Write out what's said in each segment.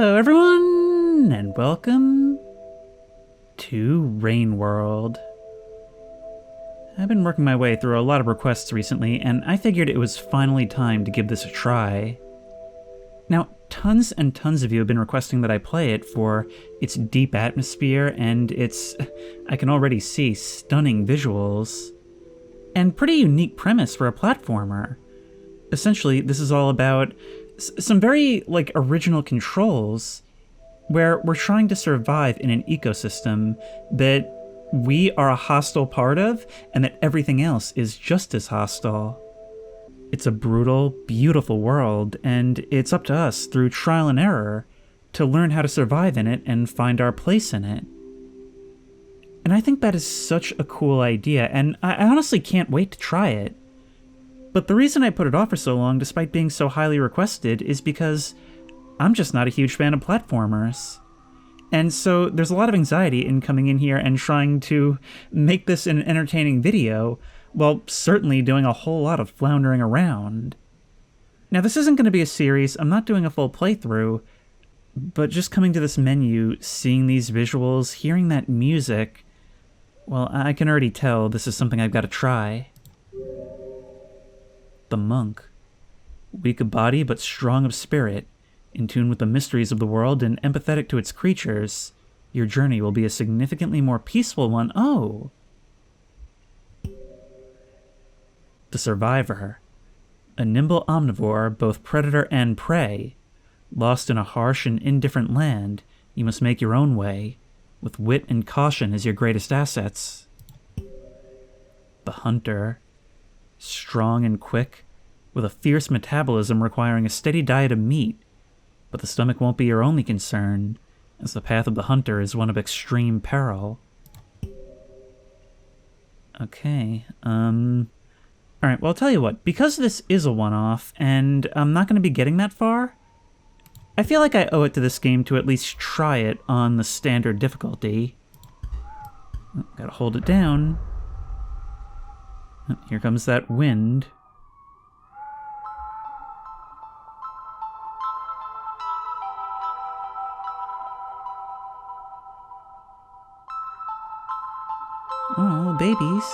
Hello everyone, and welcome to Rain World. I've been working my way through a lot of requests recently, and I figured it was finally time to give this a try. Now, tons and tons of you have been requesting that I play it for its deep atmosphere and its, I can already see, stunning visuals. And pretty unique premise for a platformer. Essentially, this is all about some very, original controls where we're trying to survive in an ecosystem that we are a hostile part of and that everything else is just as hostile. It's a brutal, beautiful world, and it's up to us through trial and error to learn how to survive in it and find our place in it. And I think that is such a cool idea, and I honestly can't wait to try it. But the reason I put it off for so long, despite being so highly requested, is because I'm just not a huge fan of platformers. And so there's a lot of anxiety in coming in here and trying to make this an entertaining video, while certainly doing a whole lot of floundering around. Now, this isn't going to be a series, I'm not doing a full playthrough, but just coming to this menu, seeing these visuals, hearing that music, well, I can already tell this is something I've got to try. The monk. Weak of body but strong of spirit, in tune with the mysteries of the world and empathetic to its creatures, your journey will be a significantly more peaceful one. Oh! The survivor. A nimble omnivore, both predator and prey. Lost in a harsh and indifferent land, you must make your own way, with wit and caution as your greatest assets. The hunter. Strong and quick, with a fierce metabolism requiring a steady diet of meat, but the stomach won't be your only concern, as the path of the hunter is one of extreme peril. Okay, alright, well, I'll tell you what, because this is a one-off, and I'm not going to be getting that far, I feel like I owe it to this game to at least try it on the standard difficulty. Oh, gotta hold it down. Here comes that wind. Oh, babies.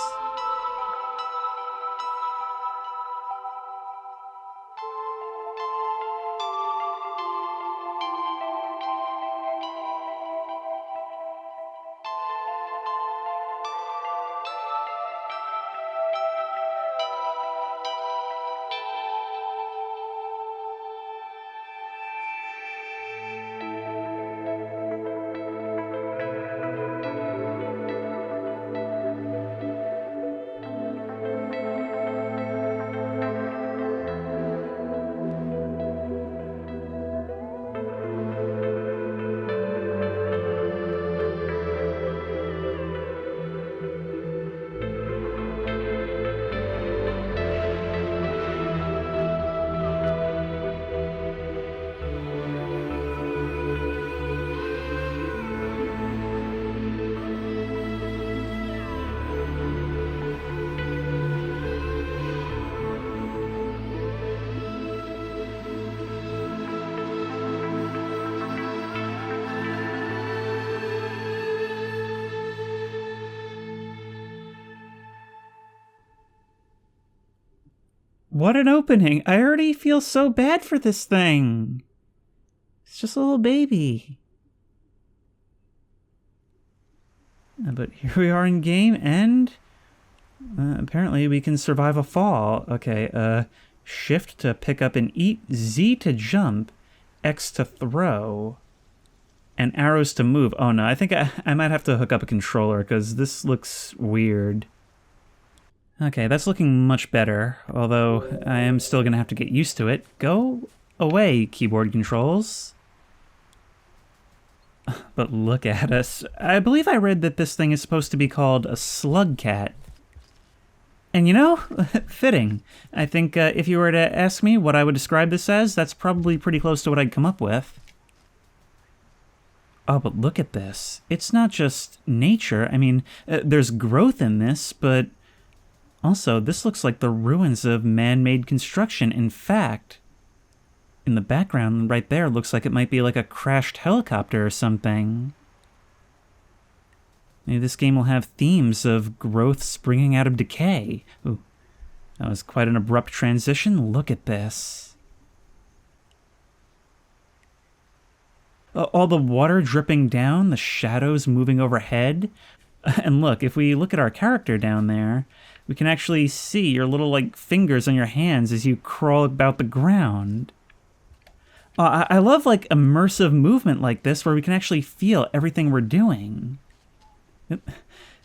What an opening! I already feel so bad for this thing! It's just a little baby. But here we are in game, and apparently we can survive a fall. Okay, shift to pick up and eat, Z to jump, X to throw, and arrows to move. Oh no, I think I might have to hook up a controller, because this looks weird. Okay, that's looking much better, although I am still going to have to get used to it. Go away, keyboard controls. But look at us. I believe I read that this thing is supposed to be called a slug cat. And you know, fitting. I think if you were to ask me what I would describe this as, that's probably pretty close to what I'd come up with. Oh, but look at this. It's not just nature. I mean, there's growth in this, but also, this looks like the ruins of man-made construction. In fact, in the background right there looks like it might be like a crashed helicopter or something. Maybe this game will have themes of growth springing out of decay. Ooh, that was quite an abrupt transition. Look at this. All the water dripping down, the shadows moving overhead. And look, if we look at our character down there, we can actually see your little, like, fingers on your hands as you crawl about the ground. I love, like, immersive movement like this where we can actually feel everything we're doing.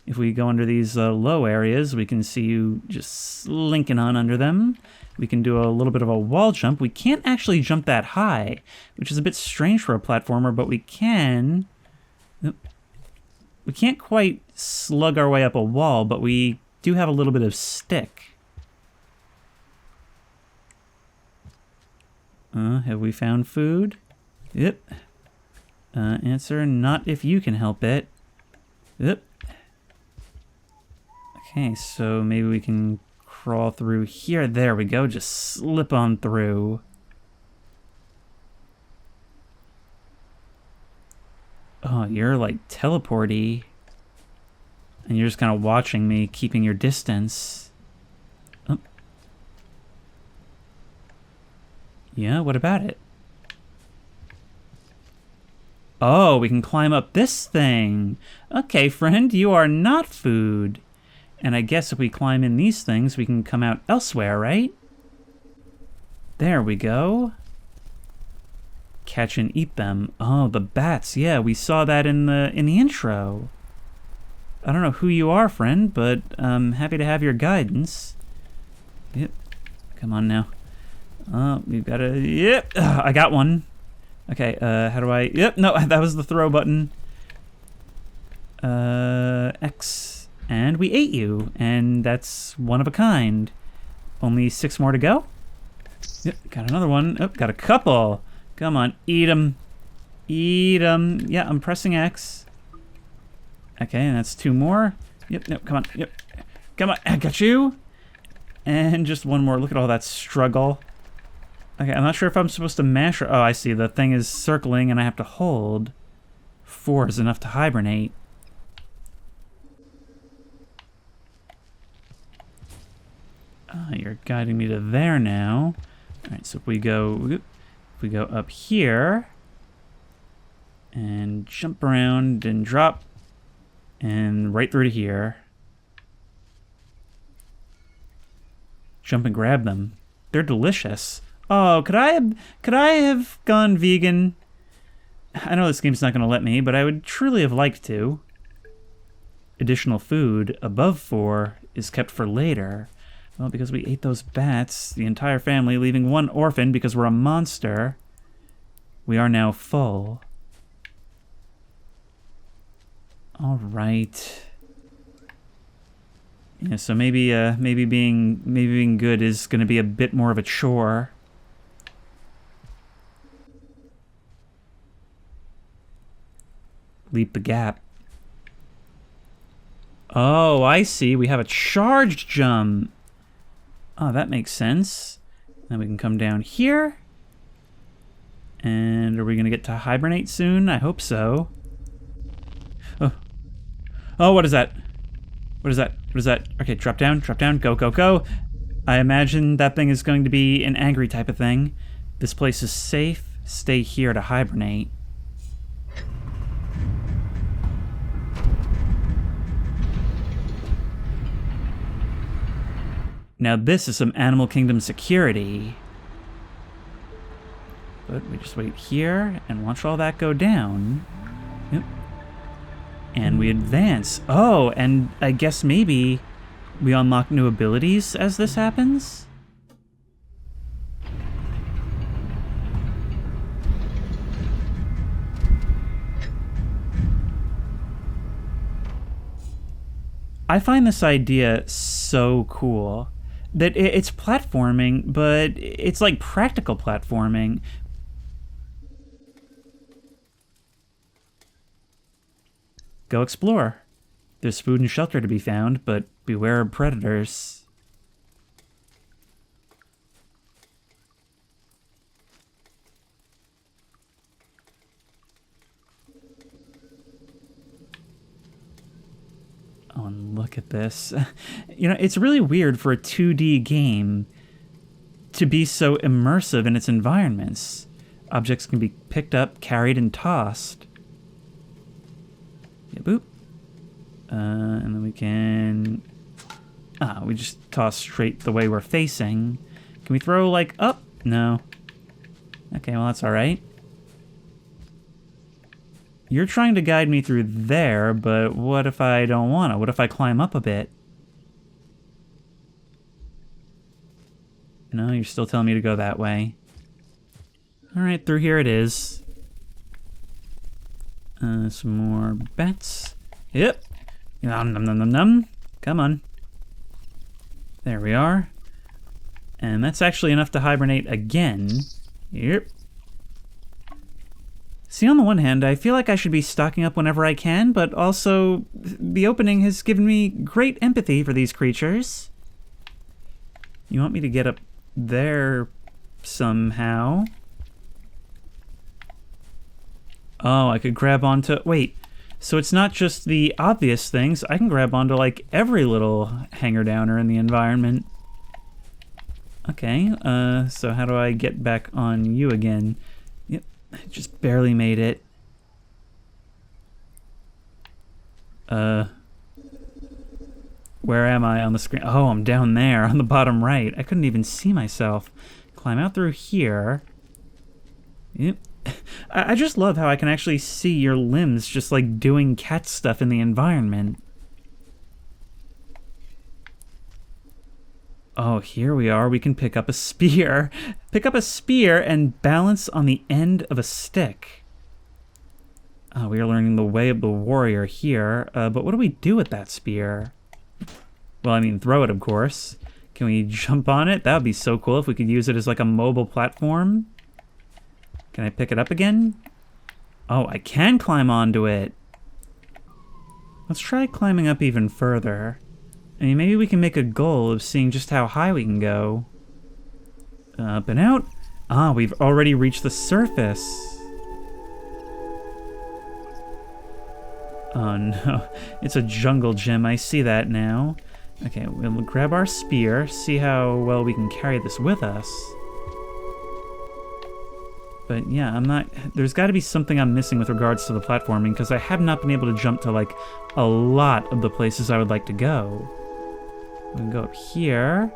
If we go under these low areas, we can see you just slinking on under them. We can do a little bit of a wall jump. We can't actually jump that high, which is a bit strange for a platformer, but we can. We can't quite slug our way up a wall, but we do have a little bit of stick. Have we found food? Yep. Answer, not if you can help it. Yep. Okay, so maybe we can crawl through here. There we go, just slip on through. Oh, you're like teleporty. And you're just kind of watching me, keeping your distance. Oh. Yeah, what about it? Oh, we can climb up this thing. Okay, friend, you are not food. And I guess if we climb in these things, we can come out elsewhere, right? There we go. Catch and eat them. Oh, the bats. Yeah, we saw that in the intro. I don't know who you are, friend, but I'm happy to have your guidance. Yep. Come on now. We've got to... Yep. I got one. Okay, how do I... Yep, no, that was the throw button. X. And we ate you, and that's one of a kind. Only 6 more to go. Yep, got another one. Oh, got a couple. Come on, eat them. Eat them. Yeah, I'm pressing X. Okay, and that's 2 more. Yep, no, come on. Yep. Come on, I got you. And just 1 more. Look at all that struggle. Okay, I'm not sure if I'm supposed to mash or... Oh, I see. The thing is circling, and I have to hold. 4 is enough to hibernate. You're guiding me to there now. All right, so if we go up here and jump around and drop and right through to here. Jump and grab them. They're delicious. Oh, could I have gone vegan? I know this game's not going to let me, but I would truly have liked to. Additional food above 4 is kept for later. Well, because we ate those bats, the entire family, leaving 1 orphan because we're a monster, we are now full. All right. Yeah, so maybe being good is going to be a bit more of a chore. Leap the gap. Oh, I see. We have a charged jump. Oh, that makes sense. Then we can come down here. And are we going to get to hibernate soon? I hope so. Oh. Oh, what is that? What is that? What is that? Okay, drop down, go, go, go. I imagine that thing is going to be an angry type of thing. This place is safe. Stay here to hibernate. Now this is some Animal Kingdom security. But we just wait here and watch all that go down. Yep. And we advance. Oh, and I guess maybe we unlock new abilities as this happens? I find this idea so cool. That it's platforming, but it's like practical platforming. Go explore. There's food and shelter to be found, but beware of predators. Oh, and look at this. You know, it's really weird for a 2D game to be so immersive in its environments. Objects can be picked up, carried, and tossed. Yeah, boop. And then we can... we just toss straight the way we're facing. Can we throw, like, up? No. Okay, well, that's alright. You're trying to guide me through there, but what if I don't want to? What if I climb up a bit? No, you're still telling me to go that way. Alright, through here it is. Some more bats. Yep. Nom nom nom nom nom. Come on. There we are. And that's actually enough to hibernate again. Yep. See, on the one hand, I feel like I should be stocking up whenever I can, but also the opening has given me great empathy for these creatures. You want me to get up there somehow? Oh, I could grab onto... Wait, so it's not just the obvious things. I can grab onto, like, every little hanger-downer in the environment. Okay, so how do I get back on you again? Yep, I just barely made it. Where am I on the screen? Oh, I'm down there on the bottom right. I couldn't even see myself. Climb out through here. Yep. I just love how I can actually see your limbs just like doing cat stuff in the environment. Oh, here we are. We can pick up a spear. Pick up a spear and balance on the end of a stick. Oh, we are learning the way of the warrior here. But what do we do with that spear? Well, I mean, throw it, of course. Can we jump on it? That would be so cool if we could use it as like a mobile platform. Can I pick it up again? Oh, I can climb onto it. Let's try climbing up even further. I mean, maybe we can make a goal of seeing just how high we can go. Up and out. Ah, we've already reached the surface. Oh no, it's a jungle gym. I see that now. Okay, we'll grab our spear, see how well we can carry this with us. But yeah, I'm not... There's got to be something I'm missing with regards to the platforming, because I have not been able to jump to, like, a lot of the places I would like to go. We can go up here.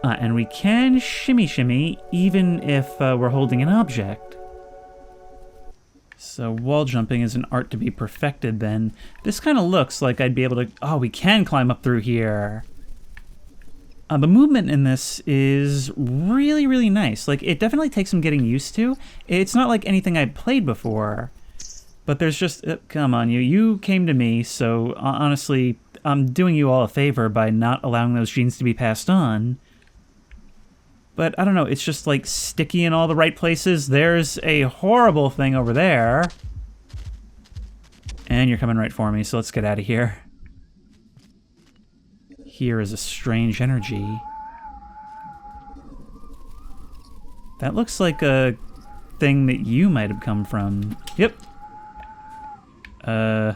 And we can shimmy, even if we're holding an object. So wall jumping is an art to be perfected, then. This kind of looks like I'd be able to... Oh, we can climb up through here. The movement in this is really, really nice. Like, it definitely takes some getting used to. It's not like anything I'd played before. But there's just... come on, you came to me, so honestly, I'm doing you all a favor by not allowing those genes to be passed on. But I don't know, it's just like sticky in all the right places. There's a horrible thing over there. And you're coming right for me, so let's get out of here. Here is a strange energy. That looks like a thing that you might have come from. Yep. Oh,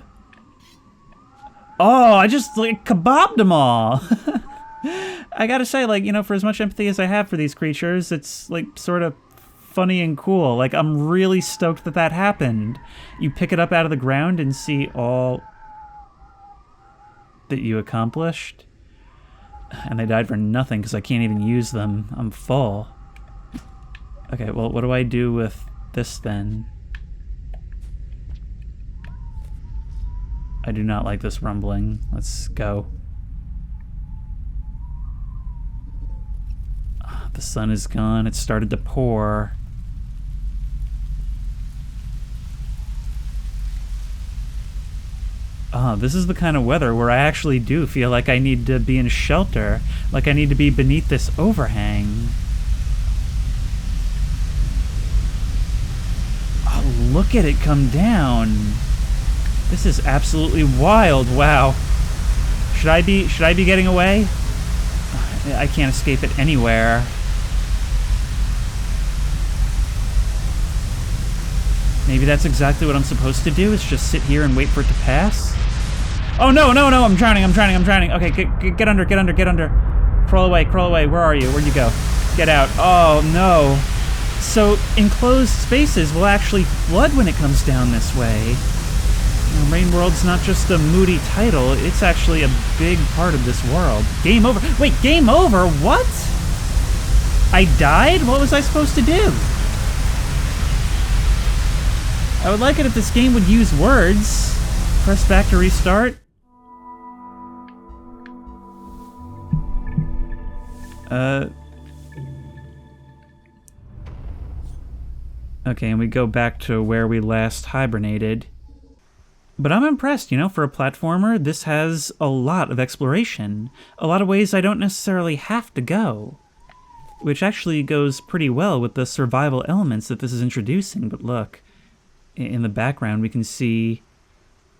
I just like kebabbed them all. I gotta say, like, you know, for as much empathy as I have for these creatures, it's like sort of funny and cool. Like, I'm really stoked that that happened. You pick it up out of the ground and see all that you accomplished. And they died for nothing because I can't even use them. I'm full. Okay, well, what do I do with this then? I do not like this rumbling. Let's go. The sun is gone. It started to pour. Oh, this is the kind of weather where I actually do feel like I need to be in shelter. Like I need to be beneath this overhang. Oh, look at it come down. This is absolutely wild. Wow. Should I be getting away? I can't escape it anywhere. Maybe that's exactly what I'm supposed to do, is just sit here and wait for it to pass? Oh, no, no, no, I'm drowning, I'm drowning, I'm drowning. Okay, get under, get under, get under. Crawl away, crawl away. Where are you? Where'd you go? Get out. Oh, no. So, enclosed spaces will actually flood when it comes down this way. You know, Rain World's not just a moody title, it's actually a big part of this world. Game over. Wait, game over? What? I died? What was I supposed to do? I would like it if this game would use words. Press back to restart. Okay, and we go back to where we last hibernated. But I'm impressed, you know, for a platformer, this has a lot of exploration. A lot of ways I don't necessarily have to go. Which actually goes pretty well with the survival elements that this is introducing. But look, in the background we can see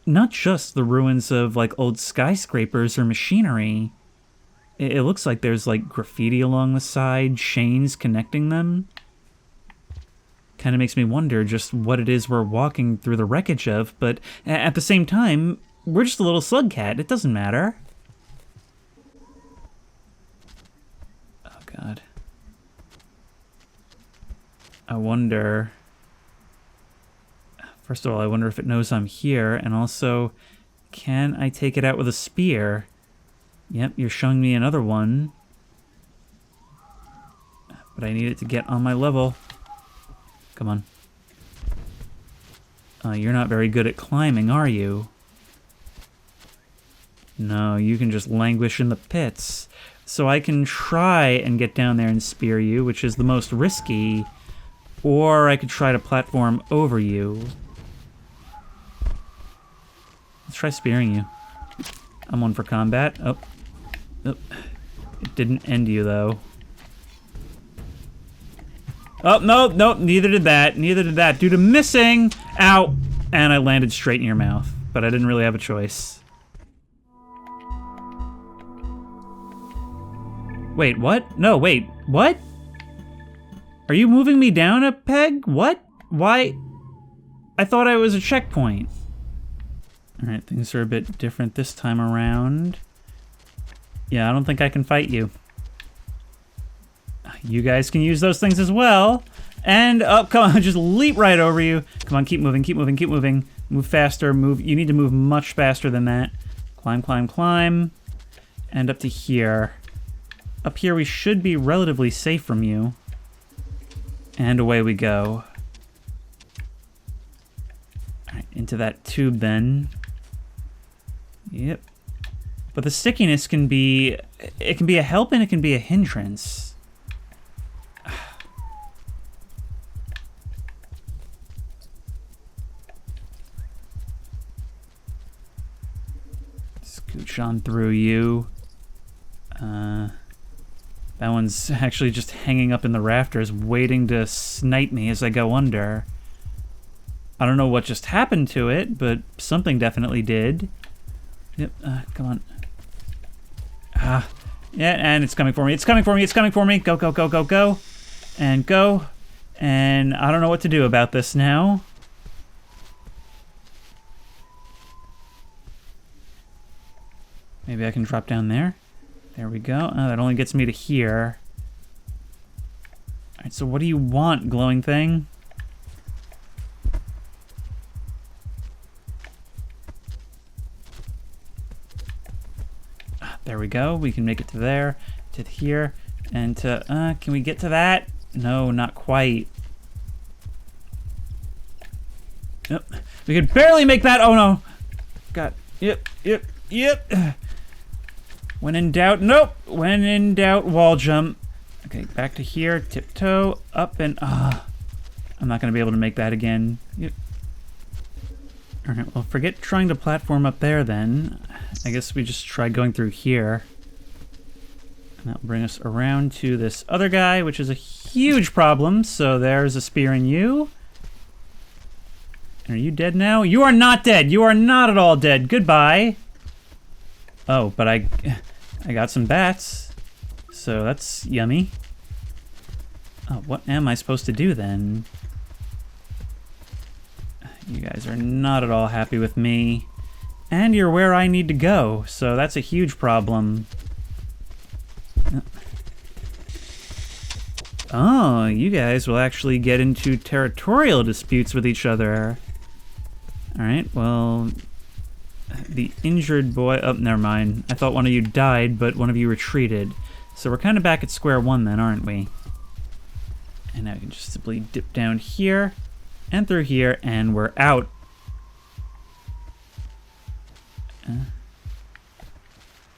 not just the ruins of like old skyscrapers or machinery. It looks like there's like graffiti along the side, chains connecting them. Kind of makes me wonder just what it is we're walking through the wreckage of, but at the same time, we're just a little slug cat. It doesn't matter. Oh, God. I wonder... First of all, I wonder if it knows I'm here, and also, can I take it out with a spear? Yep, you're showing me another one. But I need it to get on my level. Come on. You're not very good at climbing, are you? No, you can just languish in the pits. So I can try and get down there and spear you, which is the most risky. Or I could try to platform over you. Let's try spearing you. I'm one for combat. Oh. Oh. It didn't end you, though. Oh, no, no, neither did that. Neither did that. Due to missing. Ow. And I landed straight in your mouth. But I didn't really have a choice. Wait, what? No, wait. What? Are you moving me down a peg? What? Why? I thought I was a checkpoint. Alright, things are a bit different this time around. Yeah, I don't think I can fight you. You guys can use those things as well. And, oh, come on, just leap right over you. Come on, keep moving, keep moving, keep moving. Move faster, move. You need to move much faster than that. Climb, climb, climb. And up to here. Up here we should be relatively safe from you. And away we go. Alright, into that tube then. Yep. But the stickiness can be... It can be a help and it can be a hindrance. Scooch on through you. That one's actually just hanging up in the rafters, waiting to snipe me as I go under. I don't know what just happened to it, but something definitely did. Yep, come on. Yeah, and it's coming for me. It's coming for me. It's coming for me. Go, go, go, go, go. And go. And I don't know what to do about this now. Maybe I can drop down there. There we go. Oh, that only gets me to here. Alright, so what do you want, glowing thing? There we go. We can make it to there, to here, and to... can we get to that? No, not quite. Yep. We could barely make that. Oh, no. God. Yep, yep, yep. When in doubt, nope. When in doubt, wall jump. Okay, back to here, tiptoe, up and, I'm not gonna be able to make that again. Yep. All right, well, forget trying to platform up there then. I guess we just try going through here. And that'll bring us around to this other guy, which is a huge problem. So there's a spear in you. Are you dead now? You are not dead. You are not at all dead. Goodbye. Oh, but I got some bats, so that's yummy. Oh, what am I supposed to do then? You guys are not at all happy with me. And you're where I need to go, so that's a huge problem. Oh, you guys will actually get into territorial disputes with each other. Alright, well... The injured boy... Oh, never mind. I thought one of you died, but one of you retreated. So we're kind of back at square one then, aren't we? And now we can just simply dip down here and through here, and we're out.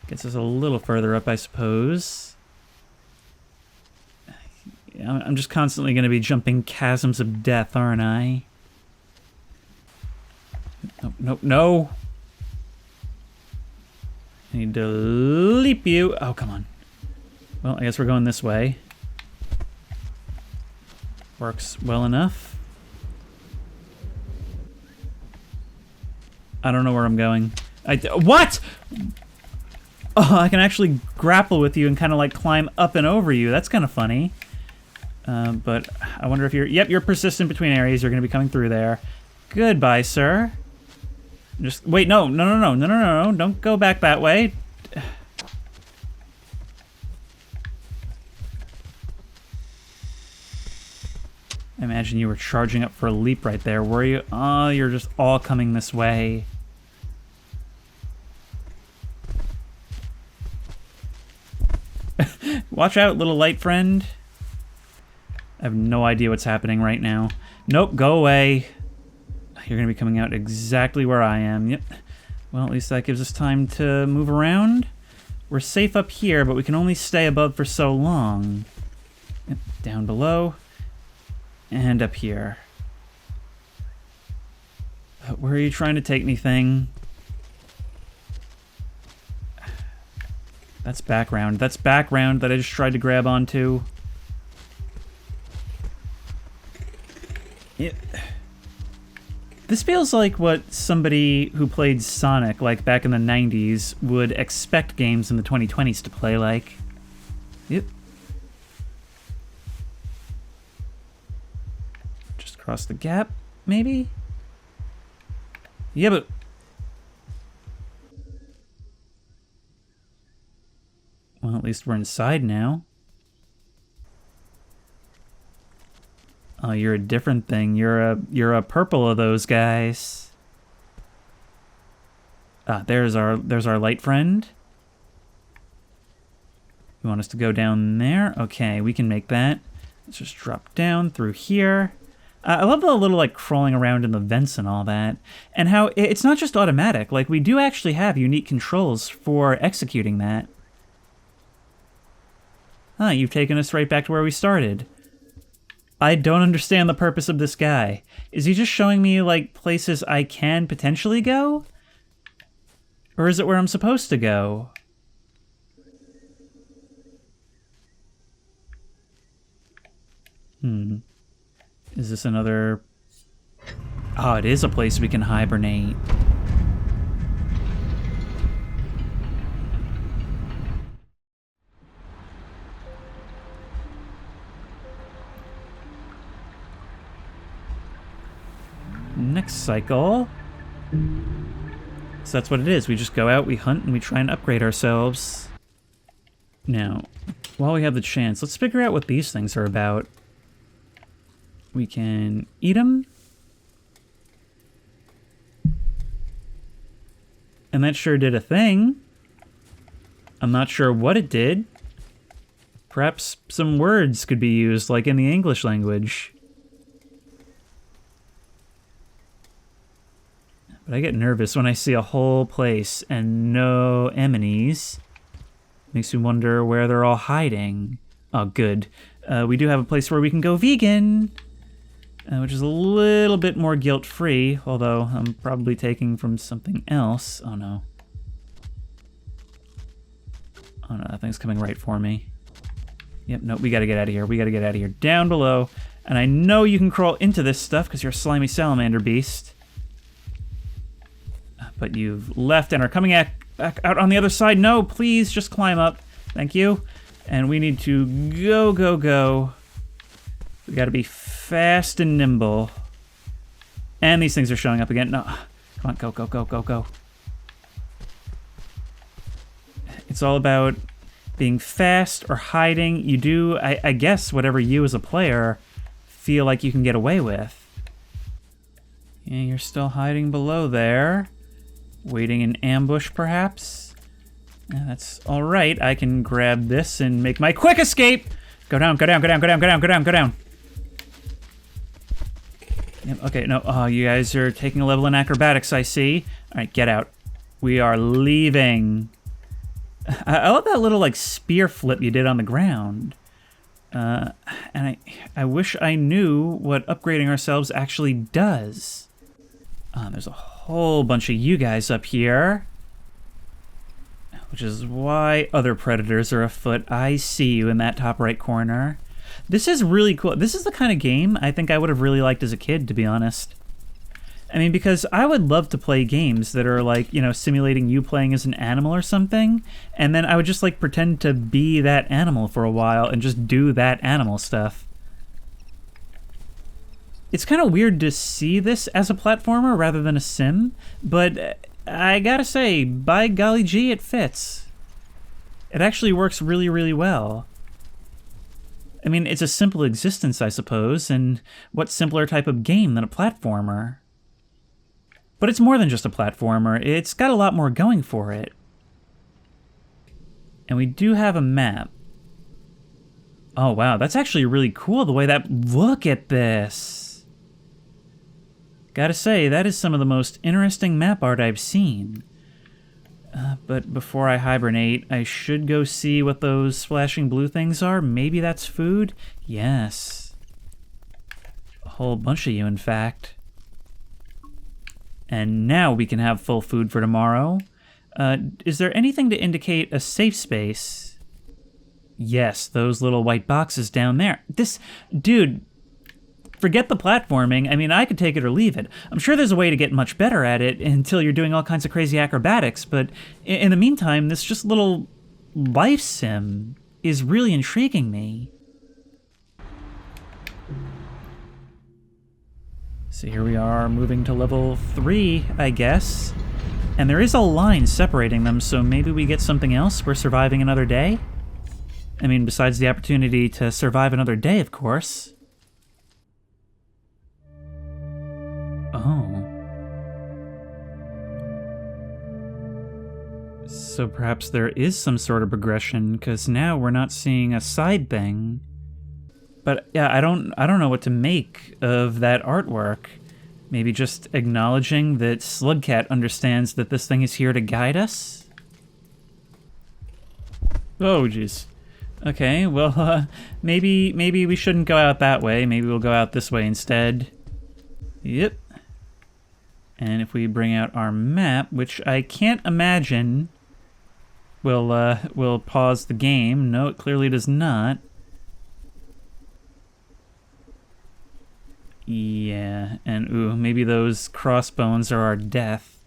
Gets us a little further up, I suppose. I'm just constantly going to be jumping chasms of death, aren't I? No, no, no! I need to leap you. Oh, come on. Well, I guess we're going this way. Works well enough. I don't know where I'm going. What?! Oh, I can actually grapple with you and kind of like climb up and over you. That's kind of funny. But I wonder if you're... Yep, you're persistent between areas. You're going to be coming through there. Goodbye, sir. Just... Wait, no. Don't go back that way. I imagine you were charging up for a leap right there, were you? Oh, you're just all coming this way. Watch out, little light friend. I have no idea what's happening right now. Nope, go away. You're going to be coming out exactly where I am. Yep. Well, at least that gives us time to move around. We're safe up here, but we can only stay above for so long. Yep. Down below. And up here. Where are you trying to take me, thing? That's background. That's background that I just tried to grab onto. It... This feels like what somebody who played Sonic, like back in the 90s, would expect games in the 2020s to play like. Yep. Just cross the gap, maybe? Yeah, but... Well, at least we're inside now. Oh, you're a different thing. You're a purple of those guys. Ah, there's our light friend. You want us to go down there? Okay, we can make that. Let's just drop down through here. I love the little like crawling around in the vents and all that, and how it's not just automatic. Like we do actually have unique controls for executing that. Ah, you've taken us right back to where we started. I don't understand the purpose of this guy. Is he just showing me, like, places I can potentially go? Or is it where I'm supposed to go? Is this another... Oh, it is a place we can hibernate. Next cycle. So that's what it is. We just go out, we hunt, and we try and upgrade ourselves. Now, while we have the chance, let's figure out what these things are about. We can eat them. And that sure did a thing. I'm not sure what it did. Perhaps some words could be used, like in the English language. But I get nervous when I see a whole place and no enemies. Makes me wonder where they're all hiding. Oh, good. We do have a place where we can go vegan, which is a little bit more guilt-free, although I'm probably taking from something else. Oh, no. Oh, no, that thing's coming right for me. Yep, no, we gotta get out of here. We gotta get out of here. Down below. And I know you can crawl into this stuff because you're a slimy salamander beast. But you've left and are coming back out on the other side. No, please just climb up. Thank you. And we need to go, go, go. We gotta be fast and nimble. And these things are showing up again. No, come on, go, go, go, go, go. It's all about being fast or hiding. You do, I guess, whatever you as a player feel like you can get away with. Yeah, you're still hiding below there. Waiting in ambush, perhaps? Yeah, that's all right. I can grab this and make my quick escape! Go down, go down, go down, go down, go down, go down, go down. Yep, okay, no, oh, you guys are taking a level in acrobatics, I see. All right, get out. We are leaving. I love that little, like, spear flip you did on the ground. And I wish I knew what upgrading ourselves actually does. There's a whole bunch of you guys up here. Which is why other predators are afoot. I see you in that top right corner. This is really cool. This is the kind of game I think I would have really liked as a kid, to be honest. I mean, because I would love to play games that are like, you know, simulating you playing as an animal or something, and then I would just like pretend to be that animal for a while and just do that animal stuff. It's kind of weird to see this as a platformer rather than a sim, but I gotta say, by golly gee, it fits. It actually works really, really well. I mean, it's a simple existence, I suppose, and what simpler type of game than a platformer? But it's more than just a platformer. It's got a lot more going for it. And we do have a map. Oh, wow, that's actually really cool, the way that... Look at this! Gotta say, that is some of the most interesting map art I've seen. But before I hibernate, I should go see what those flashing blue things are. Maybe that's food? Yes. A whole bunch of you, in fact. And now we can have full food for tomorrow. Is there anything to indicate a safe space? Yes, those little white boxes down there. This... Dude... Forget the platforming. I mean, I could take it or leave it. I'm sure there's a way to get much better at it until you're doing all kinds of crazy acrobatics, but in the meantime, this just little life sim is really intriguing me. So here we are moving to level 3, I guess. And there is a line separating them, so maybe we get something else. We're surviving another day. I mean, besides the opportunity to survive another day, of course. Oh. So perhaps there is some sort of progression, because now we're not seeing a side thing. But yeah, I don't know what to make of that artwork. Maybe just acknowledging that Slugcat understands that this thing is here to guide us? Oh, jeez. Okay, well, maybe we shouldn't go out that way. Maybe we'll go out this way instead. Yep. And if we bring out our map, which I can't imagine will pause the game. No, it clearly does not. Yeah, and ooh, maybe those crossbones are our death.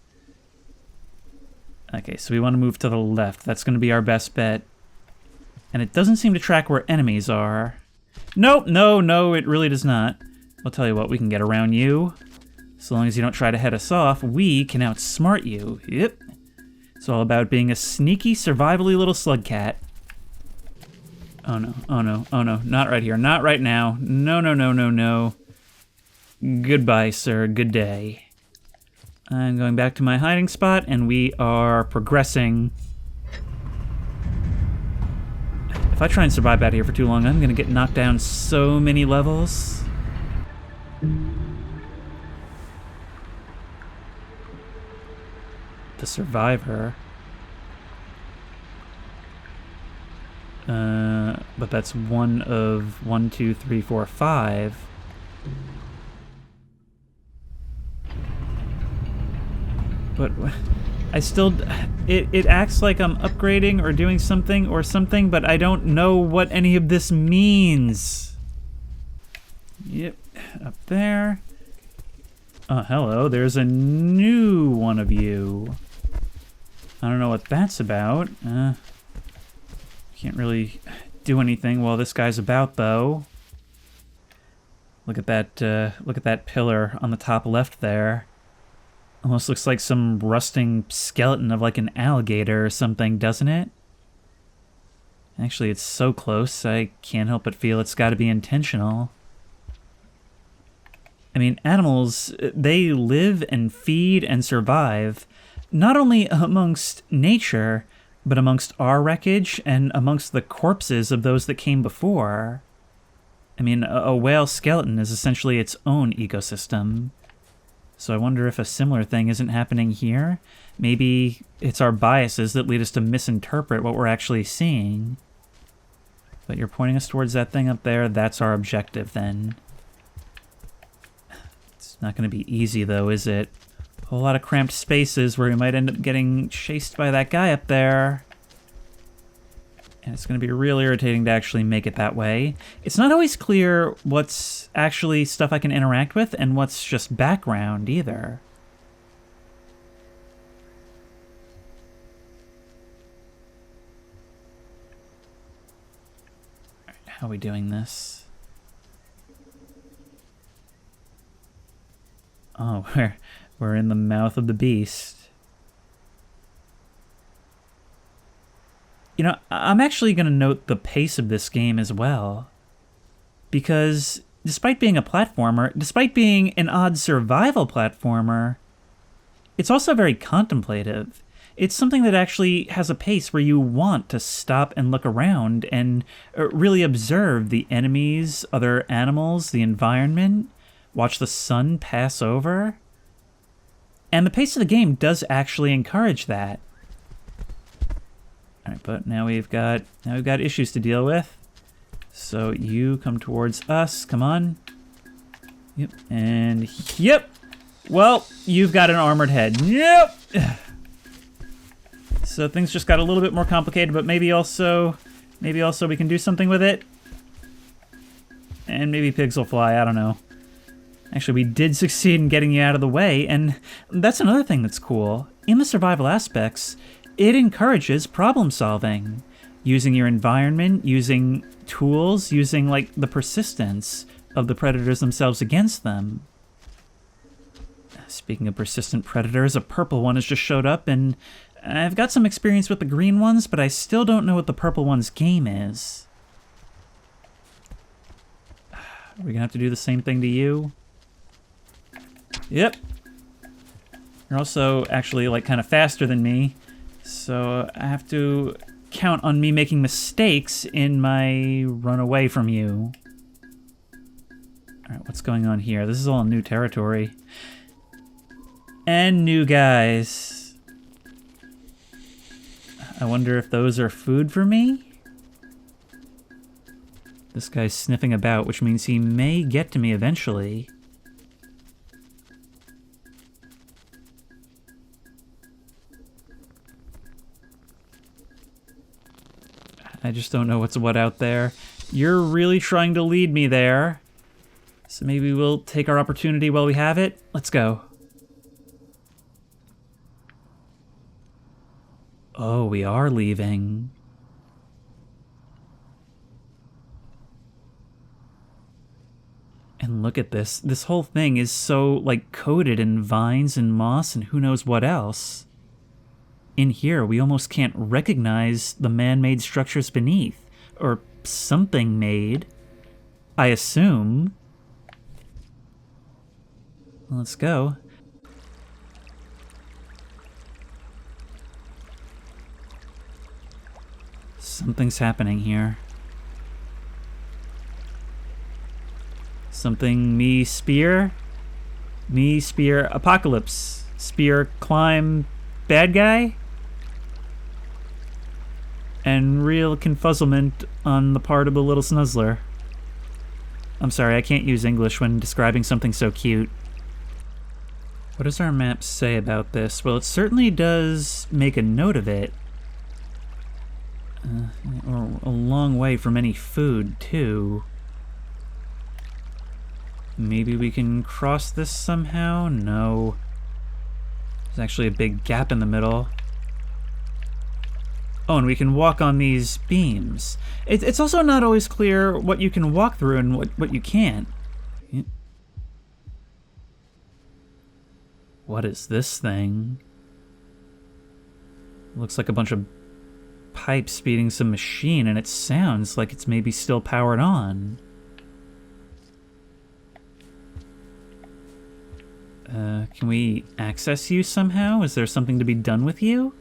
Okay, so we want to move to the left. That's going to be our best bet. And it doesn't seem to track where enemies are. Nope, no, it really does not. I'll tell you what, we can get around you. So long as you don't try to head us off, we can outsmart you. Yep. It's all about being a sneaky, survivally little slug cat. Oh no, oh no, oh no, not right here, not right now. No, no, no, no, no. Goodbye, sir, good day. I'm going back to my hiding spot, and we are progressing. If I try and survive out here for too long, I'm gonna get knocked down so many levels. The survivor. But that's one of 1, 2, 3, 4, 5. But I still, it acts like I'm upgrading or doing something, but I don't know what any of this means. Yep, up there. Oh, hello, there's a new one of you. I don't know what that's about. Can't really do anything while this guy's about, though. Look at that pillar on the top left there. Almost looks like some rusting skeleton of like an alligator or something, doesn't it? Actually, it's so close, I can't help but feel it's got to be intentional. I mean, animals, they live and feed and survive, not only amongst nature, but amongst our wreckage and amongst the corpses of those that came before. I mean, a whale skeleton is essentially its own ecosystem. So I wonder if a similar thing isn't happening here. Maybe it's our biases that lead us to misinterpret what we're actually seeing. But you're pointing us towards that thing up there, that's our objective then. It's not going to be easy though, is it? A whole lot of cramped spaces where we might end up getting chased by that guy up there. And it's going to be real irritating to actually make it that way. It's not always clear what's actually stuff I can interact with and what's just background either. All right, how are we doing this? Oh, we're in the mouth of the beast. You know, I'm actually going to note the pace of this game as well. Because despite being a platformer, despite being an odd survival platformer, it's also very contemplative. It's something that actually has a pace where you want to stop and look around and really observe the enemies, other animals, the environment, watch the sun pass over. And the pace of the game does actually encourage that. All right, but now we've got issues to deal with. So you come towards us. Come on. Yep. And yep. Well, you've got an armored head. Yep. So things just got a little bit more complicated, but maybe also we can do something with it. And maybe pigs will fly. I don't know. Actually, we did succeed in getting you out of the way, and that's another thing that's cool. In the survival aspects, it encourages problem solving, using your environment, using tools, using like the persistence of the predators themselves against them. Speaking of persistent predators, a purple one has just showed up, and I've got some experience with the green ones, but I still don't know what the purple one's game is. Are we gonna have to do the same thing to you? Yep. You're also actually like kind of faster than me. So I have to count on me making mistakes in my run away from you. All right, what's going on here? This is all new territory. And new guys. I wonder if those are food for me? This guy's sniffing about, which means he may get to me eventually. I just don't know what's what out there. You're really trying to lead me there. So maybe we'll take our opportunity while we have it. Let's go. Oh, we are leaving. And look at this. This whole thing is so, like, coated in vines and moss and who knows what else. In here, we almost can't recognize the man-made structures beneath. Or something made. I assume. Let's go. Something's happening here. Something me spear? Me spear apocalypse. Spear climb bad guy? And real confuzzlement on the part of the little snuzzler. I'm sorry, I can't use English when describing something so cute. What does our map say about this? Well, it certainly does make a note of it. We're a long way from any food, too. Maybe we can cross this somehow? No. There's actually a big gap in the middle. Oh, and we can walk on these beams. It's also not always clear what you can walk through and what you can't. What is this thing? Looks like a bunch of pipe speeding some machine, and it sounds like it's maybe still powered on. Can we access you somehow? Is there something to be done with you?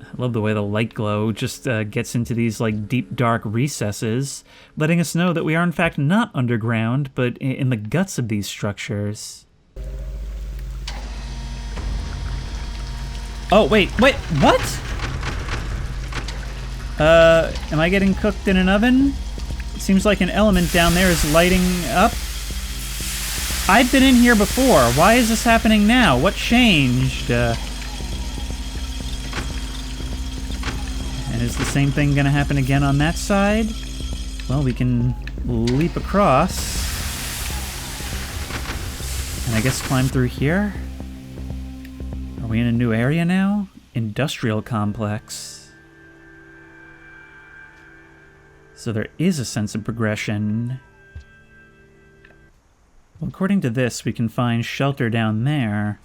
I love the way the light glow just gets into these like deep dark recesses, letting us know that we are in fact not underground, but in the guts of these structures. Oh, wait, what? Am I getting cooked in an oven? It seems like an element down there is lighting up. I've been in here before. Why is this happening now? What changed? And is the same thing gonna happen again on that side? Well, we can leap across. And I guess climb through here? Are we in a new area now? Industrial complex. So there is a sense of progression. Well, according to this, we can find shelter down there,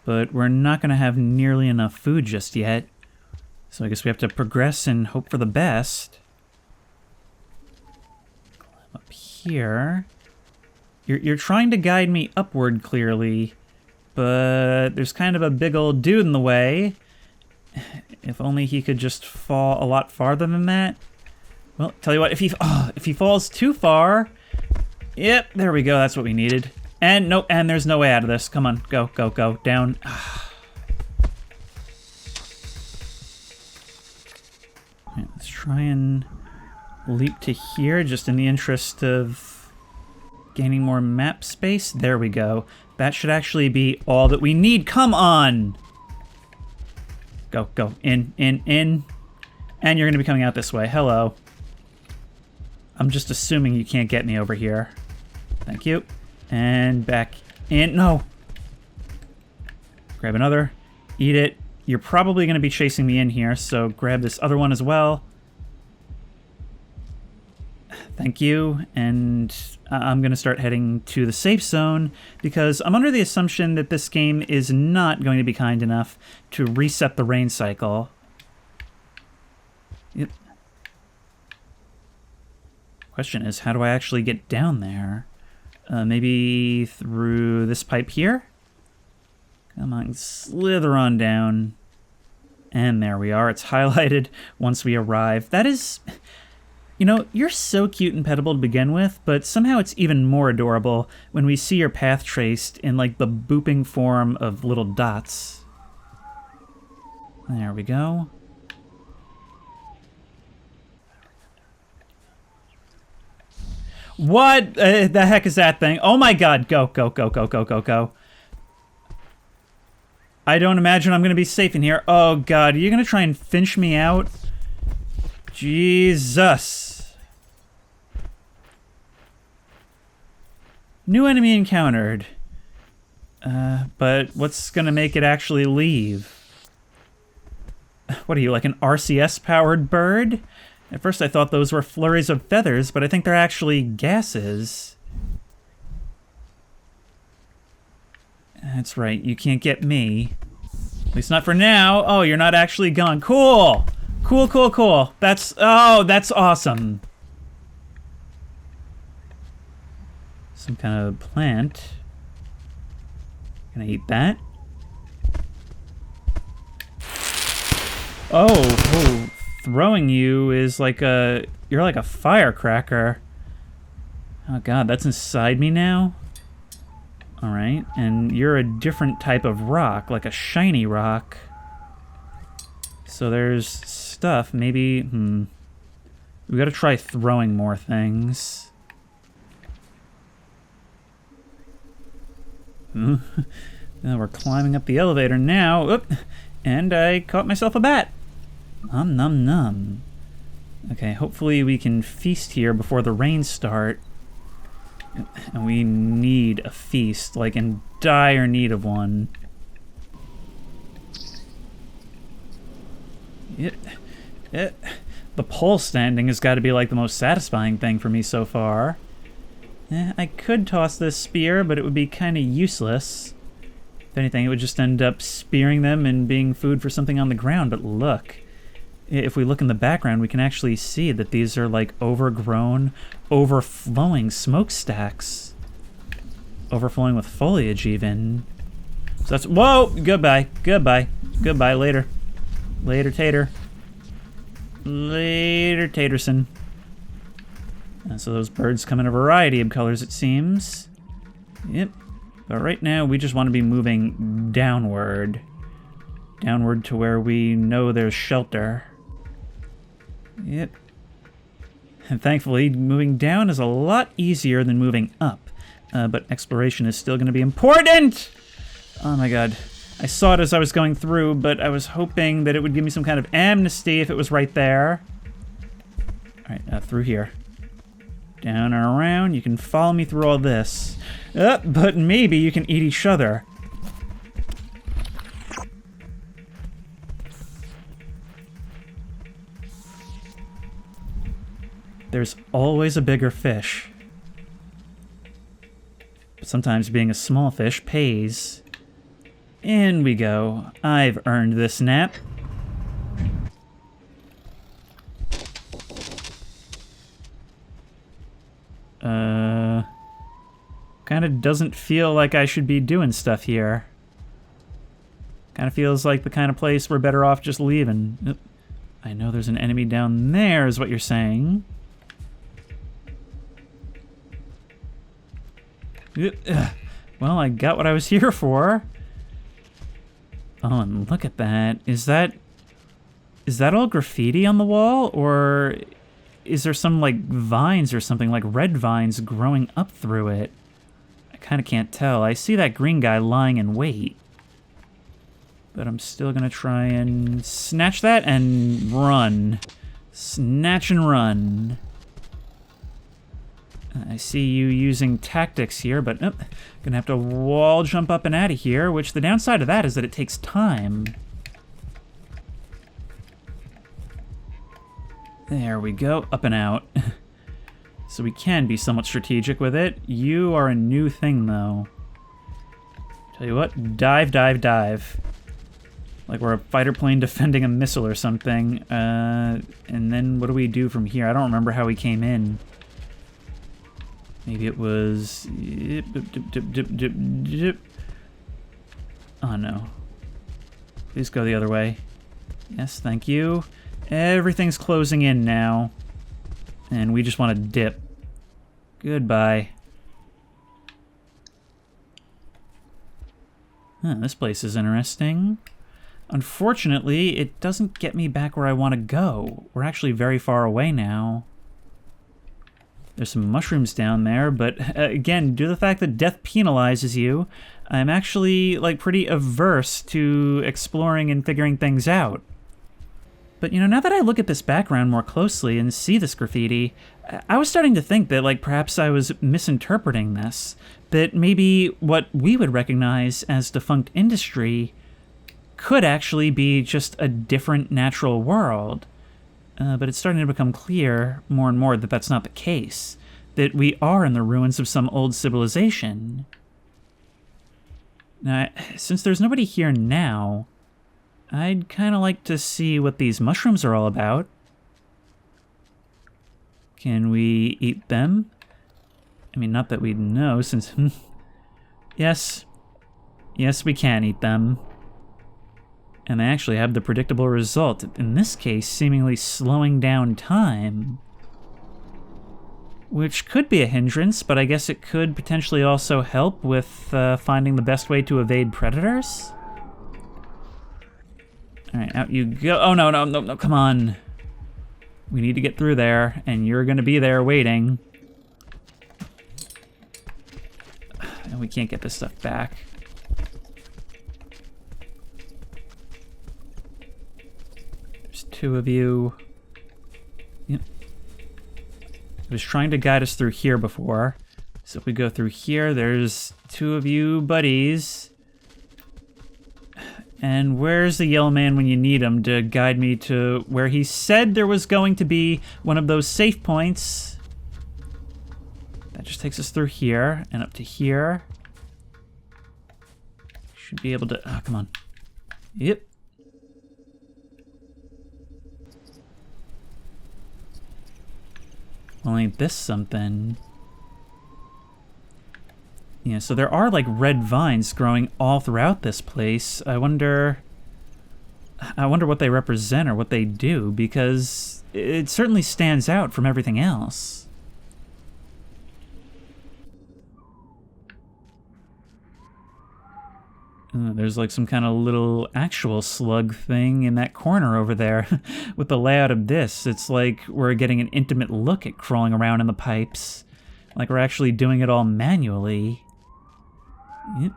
but we're not going to have nearly enough food just yet. So I guess we have to progress and hope for the best. Climb up here. You're trying to guide me upward, clearly, but there's kind of a big old dude in the way. If only he could just fall a lot farther than that. Well, tell you what, if he falls too far... Yep, there we go, that's what we needed. And nope, and there's no way out of this. Come on, go, go, go, down. Right, let's try and leap to here, just in the interest of gaining more map space. There we go. That should actually be all that we need. Come on! Go, go, in. And you're gonna be coming out this way. Hello. I'm just assuming you can't get me over here. Thank you. And back in. No! Grab another. Eat it. You're probably going to be chasing me in here, so grab this other one as well. Thank you. And I'm going to start heading to the safe zone, because I'm under the assumption that this game is not going to be kind enough to reset the rain cycle. Yep. Question is, how do I actually get down there? Maybe through this pipe here? Come on, slither on down. And there we are. It's highlighted once we arrive. That is... You know, you're so cute and pettable to begin with, but somehow it's even more adorable when we see your path traced in, like, the booping form of little dots. There we go. What the heck is that thing? Oh my god, go, go, go, go, go, go, go. I don't imagine I'm going to be safe in here. Oh god, are you going to try and finch me out? Jesus. New enemy encountered. But what's going to make it actually leave? What are you, like an RCS-powered bird? At first I thought those were flurries of feathers, but I think they're actually gases. That's right, you can't get me. At least not for now. Oh, you're not actually gone. Cool! Cool, cool, cool. That's awesome. Some kind of plant. Can I eat that? Oh, throwing you is like you're like a firecracker. Oh god, that's inside me now? Alright, and you're a different type of rock, like a shiny rock. So there's stuff, maybe, we gotta try throwing more things. Now we're climbing up the elevator now. Oop, and I caught myself a bat. Num num num. Okay, hopefully we can feast here before the rains start. And we need a feast, like in dire need of one. The pole standing has got to be like the most satisfying thing for me so far. I could toss this spear, but it would be kind of useless. If anything, it would just end up spearing them and being food for something on the ground. But look, if we look in the background, we can actually see that these are like overgrown, overflowing smokestacks. Overflowing with foliage even. So that's, whoa, goodbye, goodbye, goodbye, later. Later, Tater. Later, Taterson. So those birds come in a variety of colors, it seems. Yep. But right now, we just want to be moving downward. Downward to where we know there's shelter. Yep. And thankfully, moving down is a lot easier than moving up. But exploration is still going to be important! Oh my god. I saw it as I was going through, but I was hoping that it would give me some kind of amnesty if it was right there. Alright, through here. Down and around. You can follow me through all this. But maybe you can eat each other. There's always a bigger fish. But sometimes being a small fish pays. In we go. I've earned this nap. Kinda doesn't feel like I should be doing stuff here. Kinda feels like the kind of place we're better off just leaving. Oop. I know there's an enemy down there, is what you're saying. Well, I got what I was here for. Oh, and look at that. Is that all graffiti on the wall? Or is there some, like, vines or something, like red vines growing up through it? I kind of can't tell. I see that green guy lying in wait. But I'm still gonna try and snatch that and run. Snatch and run. I see you using tactics here, but gonna have to wall jump up and out of here, which the downside of that is that it takes time. There we go, up and out. So we can be somewhat strategic with it. You are a new thing, though. Tell you what, dive, dive, dive. Like we're a fighter plane defending a missile or something. And then what do we do from here? I don't remember how we came in. Maybe it was... Oh, no. Please go the other way. Yes, thank you. Everything's closing in now. And we just want to dip. Goodbye. Huh, this place is interesting. Unfortunately, it doesn't get me back where I want to go. We're actually very far away now. There's some mushrooms down there, but again, due to the fact that death penalizes you, I'm actually, like, pretty averse to exploring and figuring things out. But, you know, now that I look at this background more closely and see this graffiti, I was starting to think that, like, perhaps I was misinterpreting this. That maybe what we would recognize as defunct industry could actually be just a different natural world. But it's starting to become clear more and more that that's not the case. That we are in the ruins of some old civilization. Now, since there's nobody here now, I'd kind of like to see what these mushrooms are all about. Can we eat them? I mean, not that we'd know, since... Yes. Yes, we can eat them. And they actually have the predictable result, in this case, seemingly slowing down time. Which could be a hindrance, but I guess it could potentially also help with finding the best way to evade predators? Alright, out you go. Oh, no, no, no, no, come on. We need to get through there, and you're gonna be there waiting. And we can't get this stuff back. Two of you. Yep. It was trying to guide us through here before. So if we go through here, there's two of you buddies. And where's the yellow man when you need him to guide me to where he said there was going to be one of those safe points? That just takes us through here and up to here. Should be able to... Oh, come on. Yep. Well, ain't this something? Yeah, so there are like red vines growing all throughout this place. I wonder what they represent or what they do, because it certainly stands out from everything else. There's like some kind of little actual slug thing in that corner over there. With the layout of this, it's like we're getting an intimate look at crawling around in the pipes. Like we're actually doing it all manually. Yep.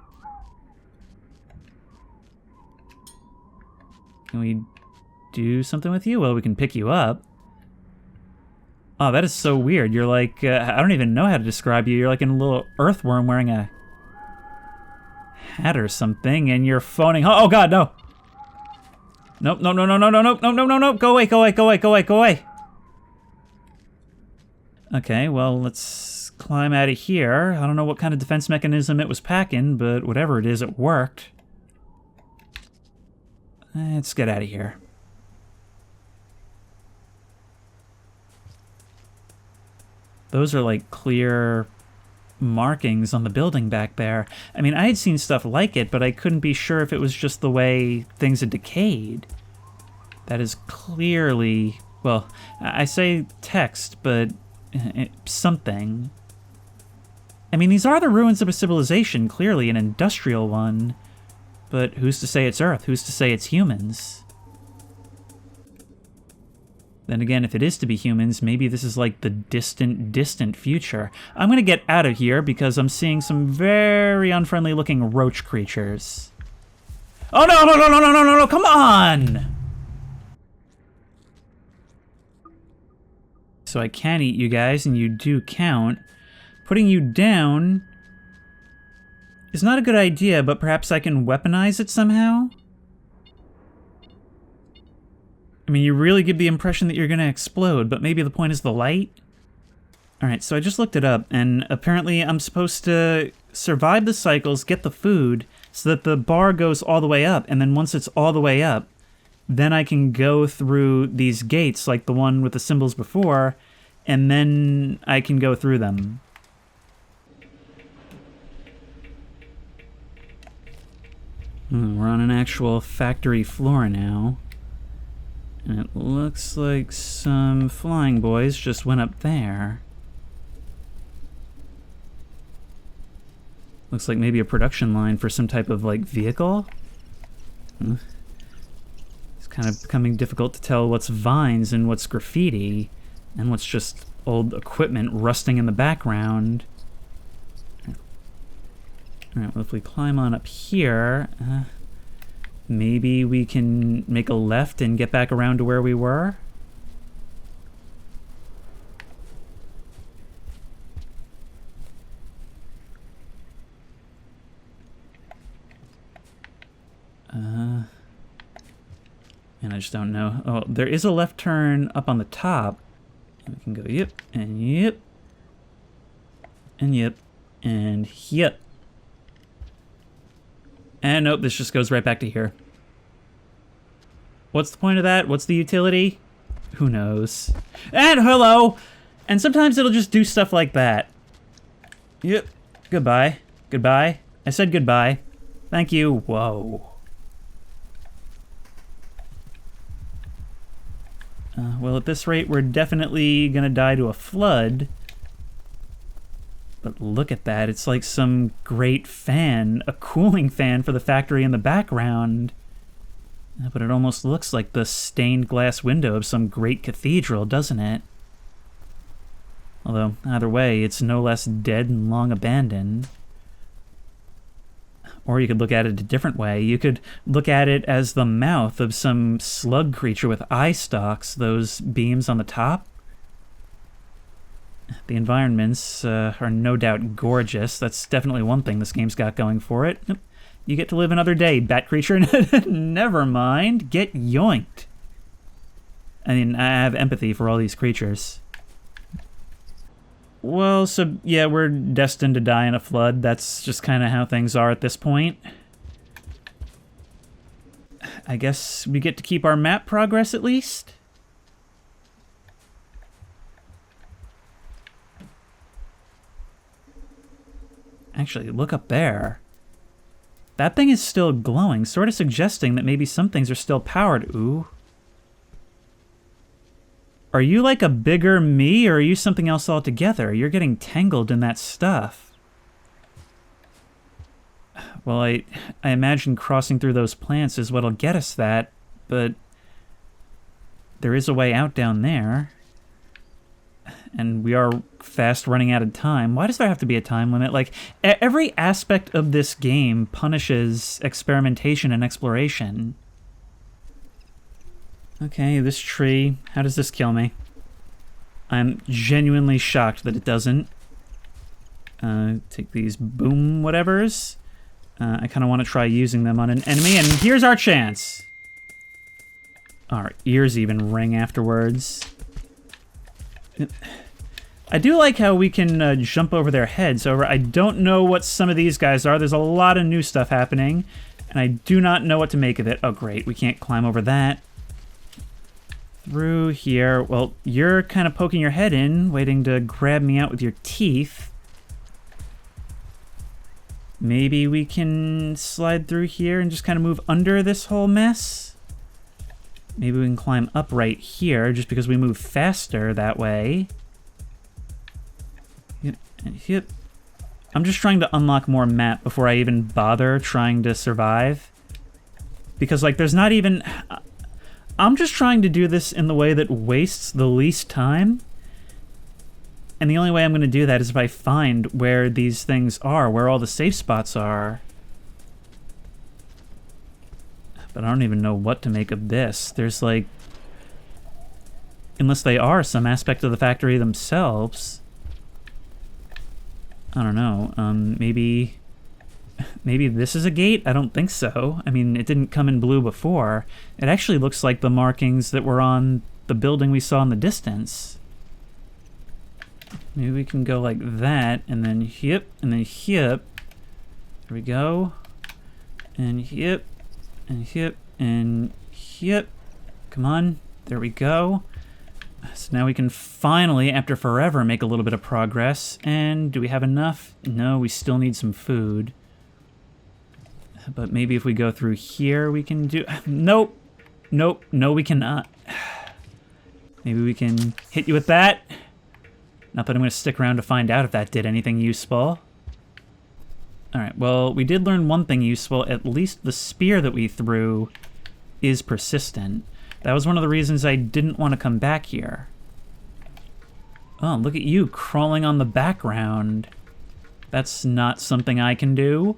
Can we do something with you? Well, we can pick you up. Oh, that is so weird. You're like, I don't even know how to describe you. You're like a little earthworm wearing a hat or something, and you're phoning. Oh God, no! Nope, no, no, no, no, no, no, no, no, no, no! Go away, go away, go away, go away, go away! Okay, well, let's climb out of here. I don't know what kind of defense mechanism it was packing, but whatever it is, it worked. Let's get out of here. Those are like clear markings on the building back there. I mean, I had seen stuff like it, but I couldn't be sure if it was just the way things had decayed. That is clearly, well, I say text, but something. I mean, these are the ruins of a civilization, clearly an industrial one, but who's to say it's Earth? Who's to say it's humans? Then again, if it is to be humans, maybe this is like the distant, distant future. I'm gonna get out of here because I'm seeing some very unfriendly looking roach creatures. Oh no, no, no, no, no, no, no, no, come on! So I can eat you guys, and you do count. Putting you down is not a good idea, but perhaps I can weaponize it somehow? I mean, you really give the impression that you're going to explode, but maybe the point is the light? Alright, so I just looked it up, and apparently I'm supposed to survive the cycles, get the food, so that the bar goes all the way up, and then once it's all the way up, then I can go through these gates, like the one with the symbols before, and then I can go through them. We're on an actual factory floor now. And it looks like some flying boys just went up there. Looks like maybe a production line for some type of, like, vehicle? It's kind of becoming difficult to tell what's vines and what's graffiti, and what's just old equipment rusting in the background. Alright, well, if we climb on up here... maybe we can make a left and get back around to where we were? And I just don't know. Oh, there is a left turn up on the top. We can go yep, and yep, and yep, and yep. And nope, this just goes right back to here. What's the point of that? What's the utility? Who knows? And hello! And sometimes it'll just do stuff like that. Yep. Goodbye. Goodbye. I said goodbye. Thank you. Whoa. Well, at this rate, we're definitely gonna die to a flood. But look at that, it's like some great fan, a cooling fan for the factory in the background. But it almost looks like the stained glass window of some great cathedral, doesn't it? Although, either way, it's no less dead and long abandoned. Or you could look at it a different way. You could look at it as the mouth of some slug creature with eye stalks, those beams on the top. The environments are no doubt gorgeous. That's definitely one thing this game's got going for it. You get to live another day, bat creature. Never mind. Get yoinked. I mean, I have empathy for all these creatures. Well, so yeah, we're destined to die in a flood. That's just kind of how things are at this point. I guess we get to keep our map progress at least? Actually, look up there. That thing is still glowing, sort of suggesting that maybe some things are still powered. Ooh. Are you like a bigger me, or are you something else altogether? You're getting tangled in that stuff. Well, I imagine crossing through those plants is what'll get us that, but there is a way out down there. And we are fast running out of time. Why does there have to be a time limit? Like, every aspect of this game punishes experimentation and exploration. Okay, this tree. How does this kill me? I'm genuinely shocked that it doesn't. Take these boom whatevers. I kind of want to try using them on an enemy, and here's our chance. Our ears even ring afterwards. I do like how we can jump over their heads. I don't know what some of these guys are. There's a lot of new stuff happening, and I do not know what to make of it. Oh, great. We can't climb over that. Through here. Well, you're kind of poking your head in, waiting to grab me out with your teeth. Maybe we can slide through here and just kind of move under this whole mess. Maybe we can climb up right here, just because we move faster that way. Yep, and yep. I'm just trying to unlock more map before I even bother trying to survive. Because, like, there's not even... I'm just trying to do this in the way that wastes the least time. And the only way I'm going to do that is if I find where these things are, where all the safe spots are. But I don't even know what to make of this. There's like... Unless they are some aspect of the factory themselves. I don't know. Maybe this is a gate? I don't think so. I mean, it didn't come in blue before. It actually looks like the markings that were on the building we saw in the distance. Maybe we can go like that, and then hip, and then hip. There we go. And hip, and hip, and hip. Come on. There we go. So now we can finally, after forever, make a little bit of progress. And do we have enough? No, we still need some food. But maybe if we go through here, we can do... Nope. Nope. No, we cannot. Maybe we can hit you with that. Not that I'm going to stick around to find out if that did anything useful. Alright, well, we did learn one thing useful. At least the spear that we threw is persistent. That was one of the reasons I didn't want to come back here. Oh, look at you crawling on the background. That's not something I can do.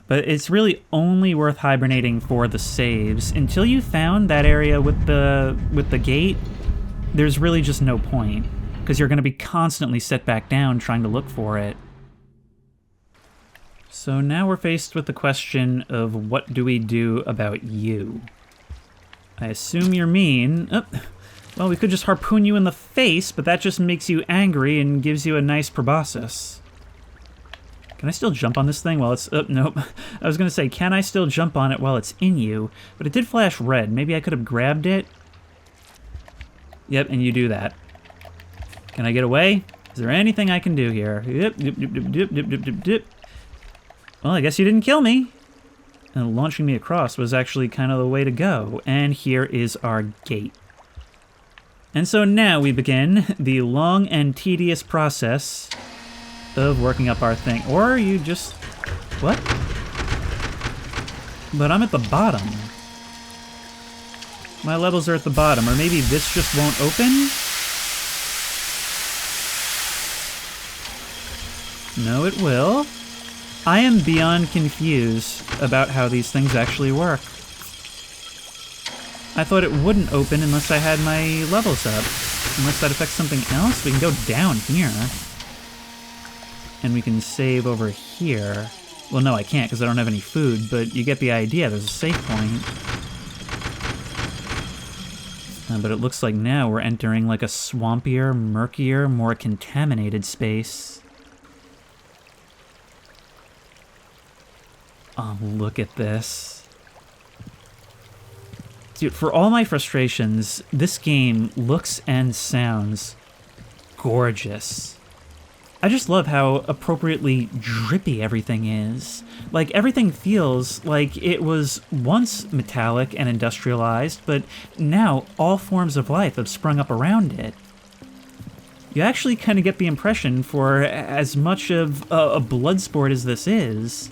But it's really only worth hibernating for the saves. Until you found that area with the gate, there's really just no point. Because you're going to be constantly set back down trying to look for it. So now we're faced with the question of what do we do about you? I assume you're mean. Oh, well, we could just harpoon you in the face, but that just makes you angry and gives you a nice proboscis. Can I still jump on this thing while it's... Oh, nope. I was going to say, can I still jump on it while it's in you? But it did flash red. Maybe I could have grabbed it? Yep, and you do that. Can I get away? Is there anything I can do here? Yep, dip, dip, dip, dip, dip, dip, dip, dip. Well, I guess you didn't kill me. And launching me across was actually kind of the way to go. And here is our gate. And so now we begin the long and tedious process of working up our thing. Or you just... What? But I'm at the bottom. My levels are at the bottom. Or maybe this just won't open? No, it will. I am beyond confused about how these things actually work. I thought it wouldn't open unless I had my levels up. Unless that affects something else? We can go down here. And we can save over here. Well, no, I can't because I don't have any food, but you get the idea. There's a save point. But it looks like now we're entering like a swampier, murkier, more contaminated space. Oh, look at this. Dude, for all my frustrations, this game looks and sounds gorgeous. I just love how appropriately drippy everything is. Like, everything feels like it was once metallic and industrialized, but now all forms of life have sprung up around it. You actually kind of get the impression, for as much of a blood sport as this is,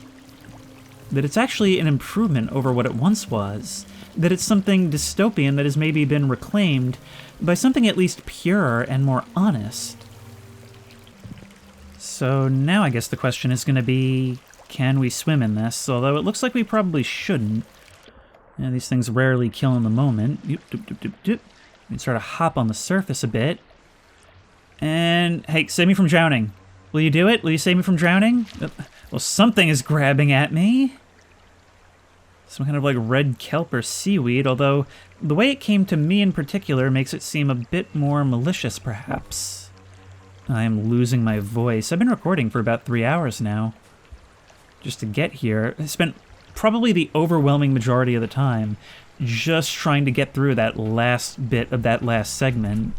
that it's actually an improvement over what it once was. That it's something dystopian that has maybe been reclaimed by something at least purer and more honest. So now I guess the question is going to be, can we swim in this? Although it looks like we probably shouldn't. Yeah, these things rarely kill in the moment. We can sort of hop on the surface a bit. And, hey, save me from drowning. Will you do it? Will you save me from drowning? Well, something is grabbing at me. Some kind of like red kelp or seaweed, although the way it came to me in particular makes it seem a bit more malicious, perhaps. I'm losing my voice. I've been recording for about 3 hours now. Just to get here. I spent probably the overwhelming majority of the time just trying to get through that last bit of that last segment.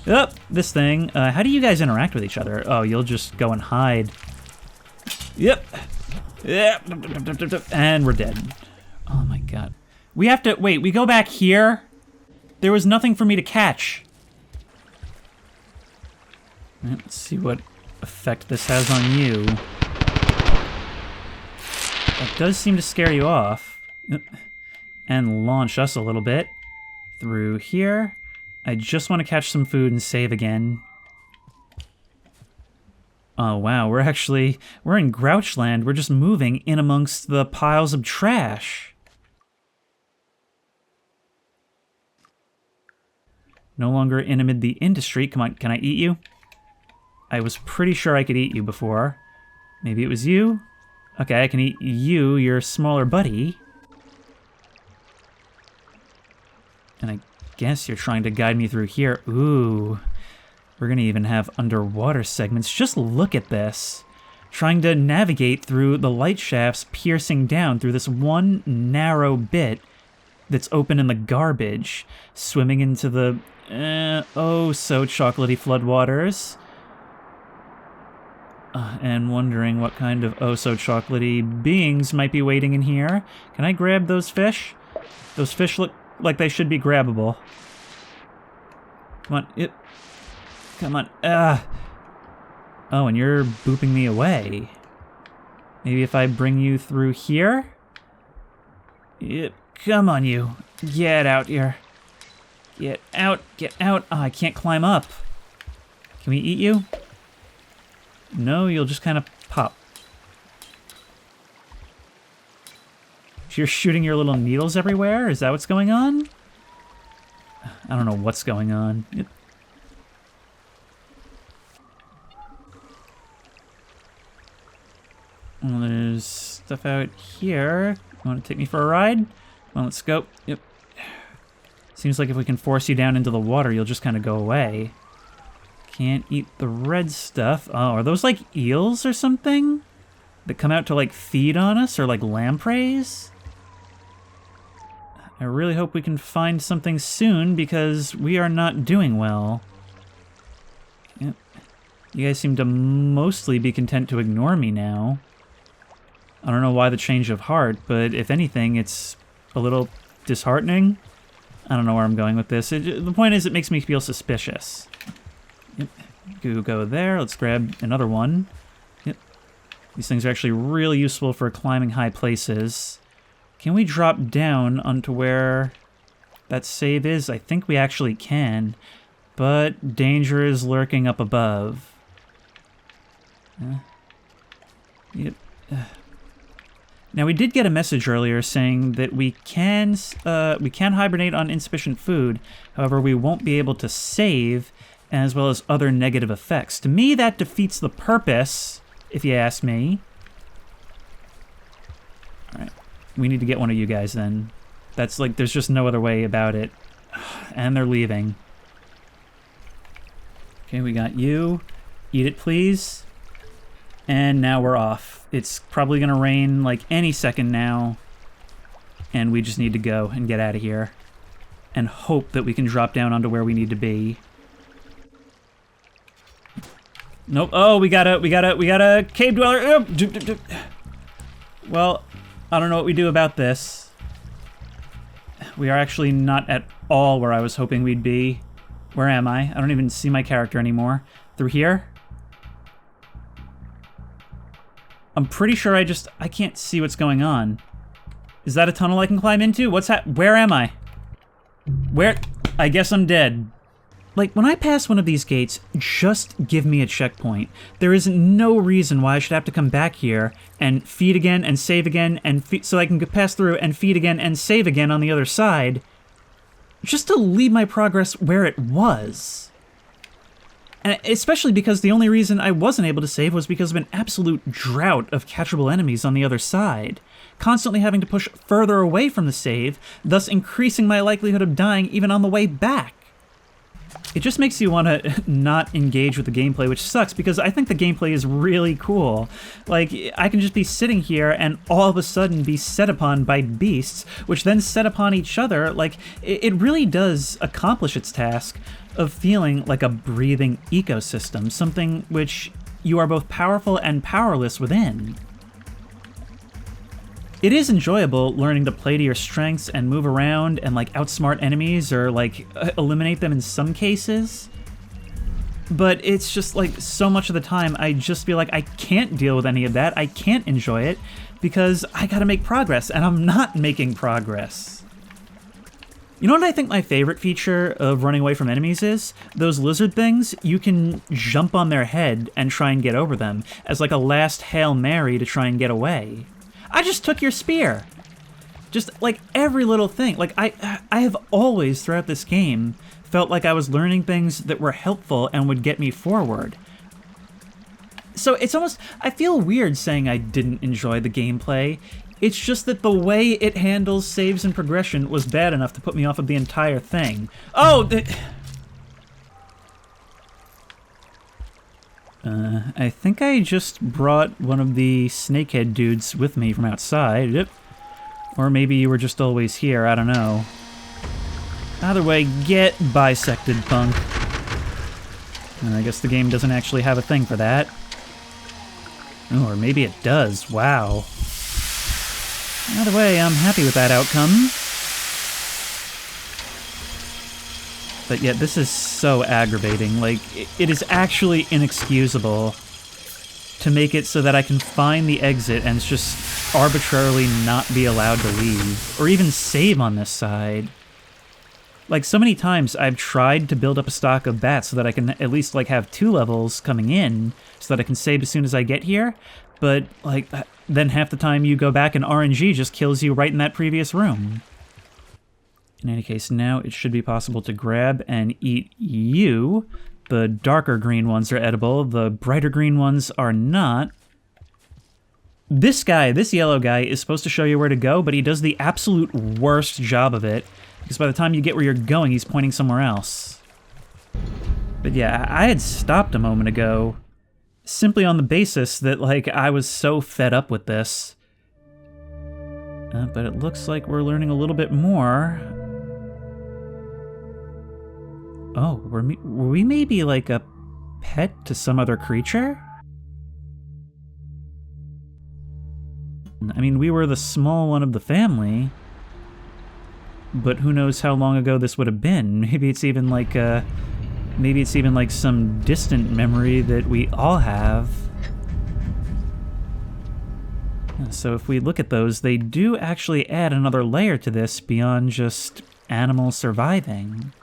Oh, this thing. How do you guys interact with each other? Oh, you'll just go and hide. Yep. Yep. And we're dead. Oh my god. We have to... Wait, we go back here? There was nothing for me to catch. Let's see what effect this has on you. That does seem to scare you off. And launch us a little bit. Through here. I just want to catch some food and save again. Oh wow, we're in Grouchland. We're just moving in amongst the piles of trash. No longer in amid the industry. Come on, can I eat you? I was pretty sure I could eat you before. Maybe it was you? Okay, I can eat you, your smaller buddy. And I guess you're trying to guide me through here. Ooh. We're gonna even have underwater segments. Just look at this. Trying to navigate through the light shafts piercing down through this one narrow bit that's open in the garbage. Swimming into the oh so chocolatey floodwaters. And wondering what kind of oh so chocolatey beings might be waiting in here. Can I grab those fish? Those fish look like they should be grabbable. Come on, come on. Oh, and you're booping me away. Maybe if I bring you through here? Yep, come on you. Get out here. Get out, get out. Oh, I can't climb up. Can we eat you? No, you'll just kind of pop. You're shooting your little needles everywhere? Is that what's going on? I don't know what's going on. Well, there's stuff out here. Want to take me for a ride? Well, let's go. Yep. Seems like if we can force you down into the water, you'll just kind of go away. Can't eat the red stuff. Oh, are those like eels or something? That come out to like feed on us, or like lampreys? I really hope we can find something soon, because we are not doing well. Yep. You guys seem to mostly be content to ignore me now. I don't know why the change of heart, but if anything, it's a little disheartening. I don't know where I'm going with this. The point is, it makes me feel suspicious. Yep. Go there. Let's grab another one. Yep. These things are actually really useful for climbing high places. Can we drop down onto where that save is? I think we actually can, but danger is lurking up above. Yep. Now, we did get a message earlier saying that we can hibernate on insufficient food. However, we won't be able to save, as well as other negative effects. To me, that defeats the purpose, if you ask me. All right, we need to get one of you guys then. That's like, there's just no other way about it. And they're leaving. Okay, we got you. Eat it, please. And now we're off. It's probably gonna rain like any second now. and we just need to go and get out of here and hope that we can drop down onto where we need to be. Nope. Oh, we got a cave dweller. Oh, well, I don't know what we do about this. We are actually not at all where I was hoping we'd be. Where am I? I don't even see my character anymore. Through here? I'm pretty sure I can't see what's going on. Is that a tunnel I can climb into? Where am I? Where? I guess I'm dead. Like, when I pass one of these gates, just give me a checkpoint. There is no reason why I should have to come back here and feed again and save again and so I can pass through and feed again and save again on the other side, just to leave my progress where it was. And especially because the only reason I wasn't able to save was because of an absolute drought of catchable enemies on the other side, constantly having to push further away from the save, thus increasing my likelihood of dying even on the way back. It just makes you want to not engage with the gameplay, which sucks because I think the gameplay is really cool. Like, I can just be sitting here and all of a sudden be set upon by beasts, which then set upon each other. Like, it really does accomplish its task of feeling like a breathing ecosystem, something which you are both powerful and powerless within. It is enjoyable learning to play to your strengths and move around and like outsmart enemies or like eliminate them in some cases. But it's just like so much of the time I just feel like I can't deal with any of that. I can't enjoy it because I gotta make progress and I'm not making progress. You know what I think my favorite feature of running away from enemies is? Those lizard things, you can jump on their head and try and get over them as like a last Hail Mary to try and get away. I just took your spear. Just like every little thing. Like I have always throughout this game felt like I was learning things that were helpful and would get me forward. So it's almost, I feel weird saying I didn't enjoy the gameplay. It's just that the way it handles saves and progression was bad enough to put me off of the entire thing. Oh! I think I just brought one of the snakehead dudes with me from outside. Yep. Or maybe you were just always here, I don't know. Either way, get bisected, punk. I guess the game doesn't actually have a thing for that. Oh, or maybe it does, wow. Either way, I'm happy with that outcome. But yet, this is so aggravating. Like, it is actually inexcusable to make it so that I can find the exit and just arbitrarily not be allowed to leave, or even save on this side. Like, so many times I've tried to build up a stock of bats so that I can at least, like, have 2 levels coming in so that I can save as soon as I get here, but, like, then half the time you go back and RNG just kills you right in that previous room. In any case, now it should be possible to grab and eat you. The darker green ones are edible, the brighter green ones are not. This guy, this yellow guy, is supposed to show you where to go, but he does the absolute worst job of it, because by the time you get where you're going, he's pointing somewhere else. But yeah, I had stopped a moment ago, simply on the basis that, like, I was so fed up with this. But it looks like we're learning a little bit more. Oh, were we maybe like a pet to some other creature? I mean, we were the small one of the family, but who knows how long ago this would have been? Maybe it's even like some distant memory that we all have. So if we look at those, they do actually add another layer to this beyond just animals surviving.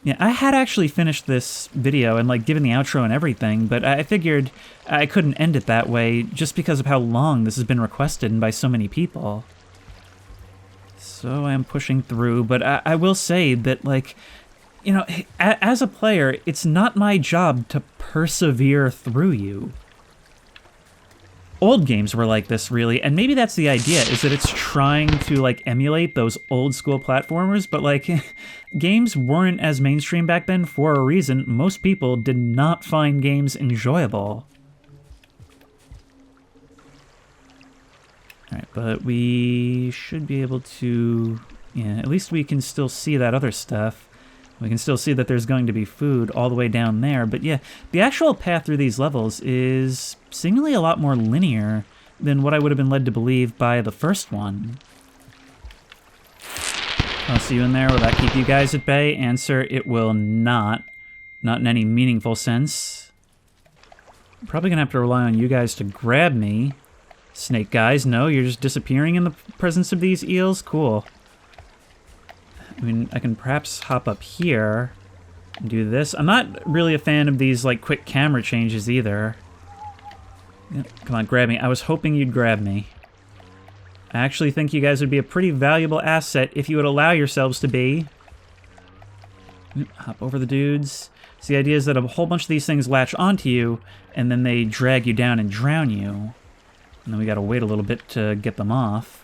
Yeah, I had actually finished this video and, like, given the outro and everything, but I figured I couldn't end it that way just because of how long this has been requested and by so many people. So I'm pushing through, but I will say that, like, you know, as a player, it's not my job to persevere through you. Old games were like this, really, and maybe that's the idea, is that it's trying to, like, emulate those old-school platformers, but, like, games weren't as mainstream back then for a reason. Most people did not find games enjoyable. Alright, but we should be able to... Yeah, at least we can still see that other stuff. We can still see that there's going to be food all the way down there. But yeah, the actual path through these levels is seemingly a lot more linear than what I would have been led to believe by the first one. I'll see you in there. Will that keep you guys at bay? Answer, it will not. Not in any meaningful sense. I'm probably going to have to rely on you guys to grab me. Snake guys, no, you're just disappearing in the presence of these eels? Cool. I mean, I can perhaps hop up here and do this. I'm not really a fan of these, like, quick camera changes either. Yep, come on, grab me. I was hoping you'd grab me. I actually think you guys would be a pretty valuable asset if you would allow yourselves to be. Yep, hop over the dudes. So the idea is that a whole bunch of these things latch onto you, and then they drag you down and drown you. And then we gotta wait a little bit to get them off.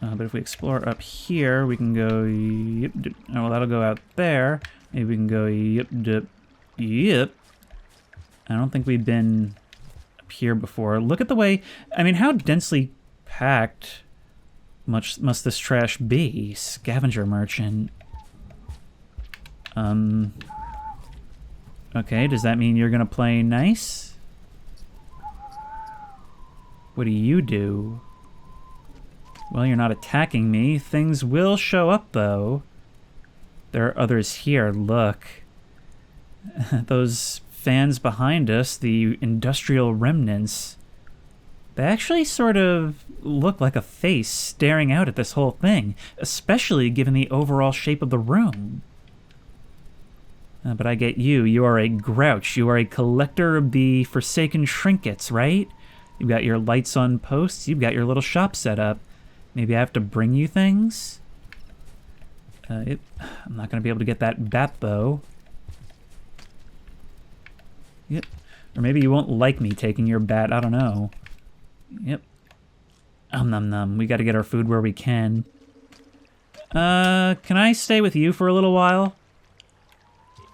But if we explore up here, we can go yip, dip. Oh, well, that'll go out there. Maybe we can go yip, dip, yip. I don't think we've been up here before. Look at the way... I mean, how densely packed must this trash be? Scavenger merchant. Okay, does that mean you're gonna play nice? What do you do? Well, you're not attacking me. Things will show up, though. There are others here. Look. Those fans behind us, the industrial remnants, they actually sort of look like a face staring out at this whole thing, especially given the overall shape of the room. But I get you. You are a grouch. You are a collector of the forsaken trinkets, right? You've got your lights on posts. You've got your little shop set up. Maybe I have to bring you things? I'm not going to be able to get that bat, though. Yep. Or maybe you won't like me taking your bat. I don't know. Yep. Nom nom. We got to get our food where we can. Can I stay with you for a little while?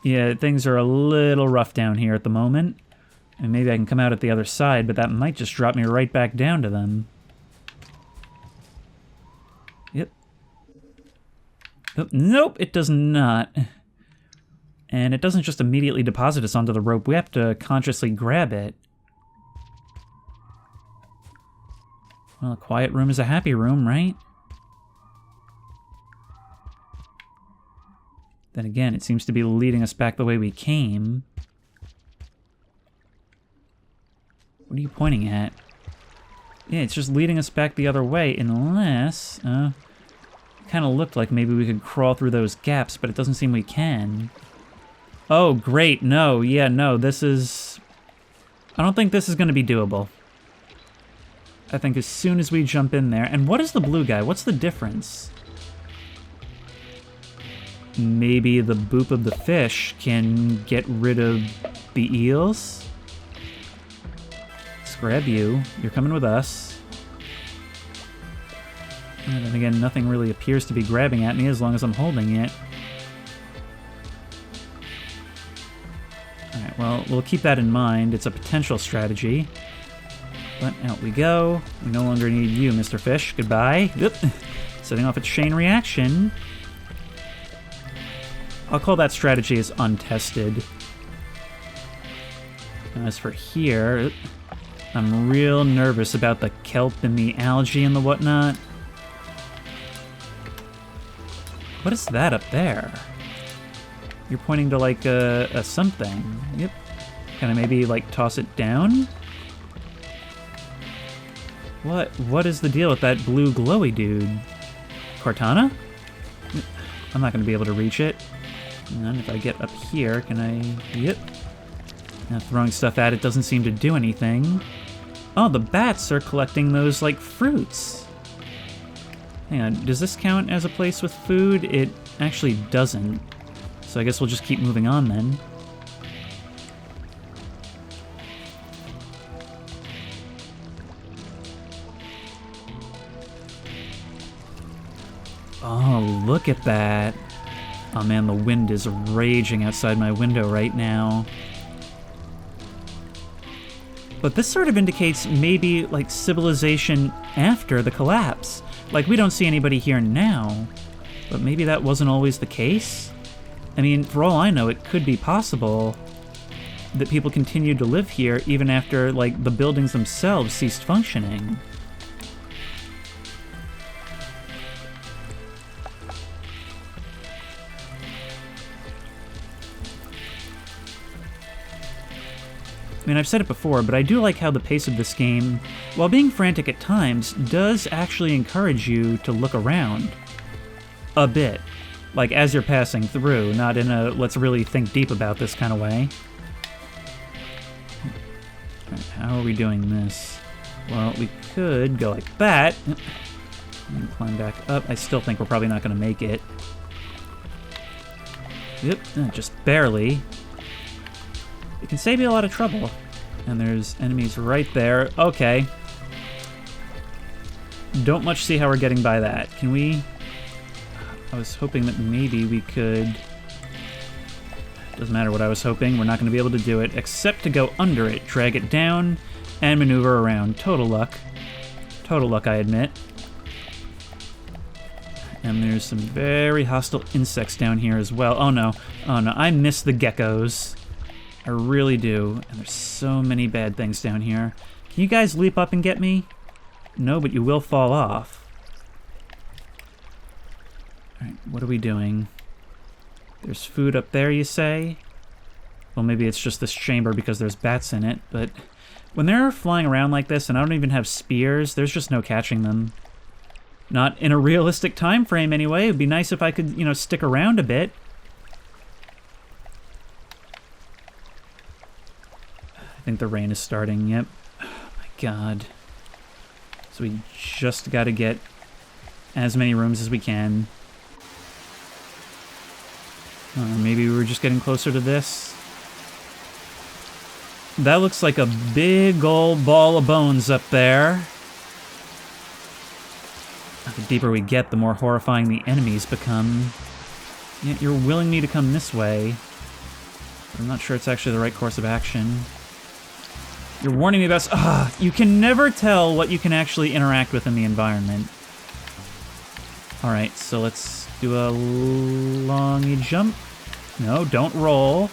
Yeah, things are a little rough down here at the moment. And maybe I can come out at the other side, but that might just drop me right back down to them. Yep. Oh, nope, it does not. And it doesn't just immediately deposit us onto the rope. We have to consciously grab it. Well, a quiet room is a happy room, right? Then again, it seems to be leading us back the way we came. What are you pointing at? Yeah, it's just leading us back the other way, unless... kind of looked like maybe we could crawl through those gaps, but it doesn't seem we can. Oh, great. No, yeah, no, this is... I don't think this is going to be doable. I think as soon as we jump in there... And what is the blue guy? What's the difference? Maybe the boop of the fish can get rid of the eels? Let's grab you. You're coming with us. And then again, nothing really appears to be grabbing at me as long as I'm holding it. Alright, well, we'll keep that in mind. It's a potential strategy. But out we go. We no longer need you, Mr. Fish. Goodbye. Oop. Setting off its chain reaction. I'll call that strategy as untested. And as for here, I'm real nervous about the kelp and the algae and the whatnot. What is that up there? You're pointing to like a something. Yep. Can I maybe like toss it down? What is the deal with that blue glowy dude? Cortana? I'm not going to be able to reach it. And if I get up here, can I... Yep. Now throwing stuff at it doesn't seem to do anything. Oh, the bats are collecting those, like, fruits. Hang on, does this count as a place with food? It actually doesn't. So I guess we'll just keep moving on then. Oh, look at that. Oh man, the wind is raging outside my window right now. But this sort of indicates maybe, like, civilization after the collapse. Like, we don't see anybody here now, but maybe that wasn't always the case? I mean, for all I know, it could be possible that people continued to live here even after, like, the buildings themselves ceased functioning. I mean, I've said it before, but I do like how the pace of this game, while being frantic at times, does actually encourage you to look around. A bit. Like, as you're passing through, not in a let's really think deep about this kind of way. Right, how are we doing this? Well, we could go like that. And climb back up. I still think we're probably not going to make it. Yep, just barely. It can save you a lot of trouble. And there's enemies right there. Okay. Don't much see how we're getting by that. Can we... I was hoping that maybe we could... Doesn't matter what I was hoping. We're not going to be able to do it, except to go under it, drag it down, and maneuver around. Total luck. Total luck, I admit. And there's some very hostile insects down here as well. Oh no. Oh no, I miss the geckos. I really do. And there's so many bad things down here. Can you guys leap up and get me? No, but you will fall off. Alright, what are we doing? There's food up there, you say? Well, maybe it's just this chamber because there's bats in it, but when they're flying around like this and I don't even have spears, there's just no catching them. Not in a realistic time frame, anyway. It'd be nice if I could, you know, stick around a bit. I think the rain is starting, yep. Oh my god. So we just gotta get as many rooms as we can. Maybe we were just getting closer to this. That looks like a big old ball of bones up there. The deeper we get, the more horrifying the enemies become. Yet you're willing me to come this way. But I'm not sure it's actually the right course of action. You're warning me about... you can never tell what you can actually interact with in the environment. Alright, so let's do a longy jump. No, don't roll.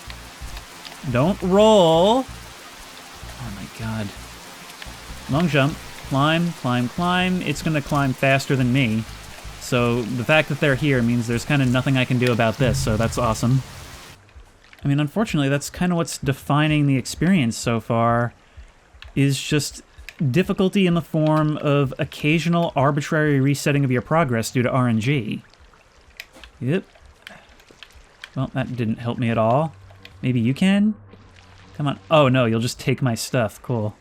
Don't roll! Oh my god. Long jump. Climb, climb, climb. It's gonna climb faster than me. So the fact that they're here means there's kind of nothing I can do about this, so that's awesome. I mean, unfortunately, that's kind of what's defining the experience so far, is just difficulty in the form of occasional arbitrary resetting of your progress due to RNG. Yep. Well, that didn't help me at all. Maybe you can? Come on. Oh, no, you'll just take my stuff. Cool.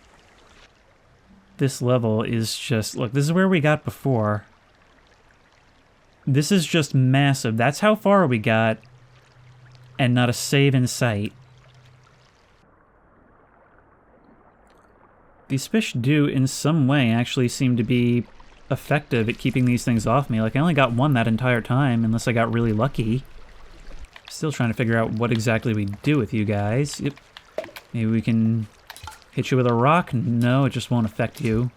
This level is just... Look, this is where we got before. This is just massive. That's how far we got, and not a save in sight. These fish do, in some way, actually seem to be effective at keeping these things off me. Like, I only got one that entire time, unless I got really lucky. Still trying to figure out what exactly we do with you guys. Yep. Maybe we can hit you with a rock? No, it just won't affect you.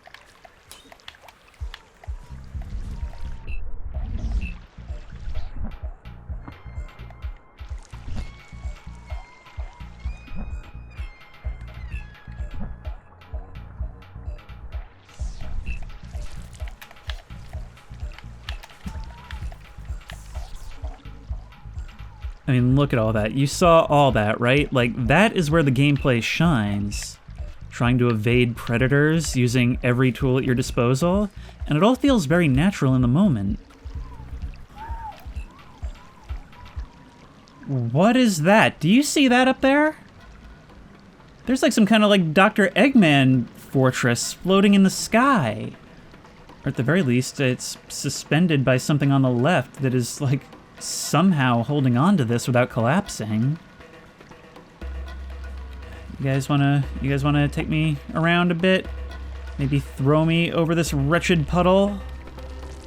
I mean, look at all that. You saw all that, right? Like, that is where the gameplay shines. Trying to evade predators, using every tool at your disposal, and it all feels very natural in the moment. What is that? Do you see that up there? There's like some kind of like Dr. Eggman fortress floating in the sky. Or at the very least, it's suspended by something on the left that is like somehow holding on to this without collapsing. You guys wanna take me around a bit? Maybe throw me over this wretched puddle?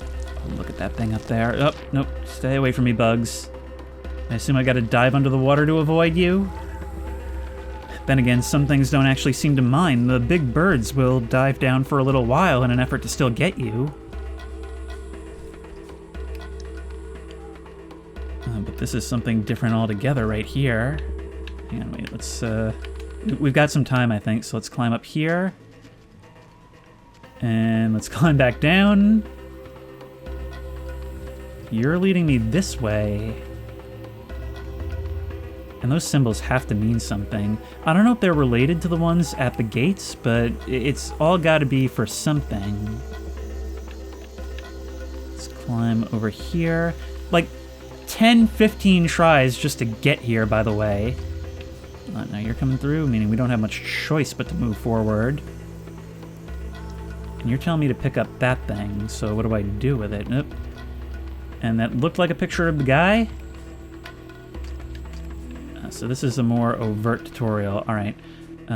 Oh, look at that thing up there. Oh, nope. Stay away from me, bugs. I assume I gotta dive under the water to avoid you? Then again, some things don't actually seem to mind. The big birds will dive down for a little while in an effort to still get you. But this is something different altogether right here. Hang on, wait, let's, we've got some time, I think, so let's climb up here. And let's climb back down. You're leading me this way. And those symbols have to mean something. I don't know if they're related to the ones at the gates, but it's all got to be for something. Let's climb over here. Like 10, 15 tries just to get here, by the way. Now you're coming through, meaning we don't have much choice but to move forward. And you're telling me to pick up that thing, so what do I do with it? Nope. And that looked like a picture of the guy? So this is a more overt tutorial. Alright.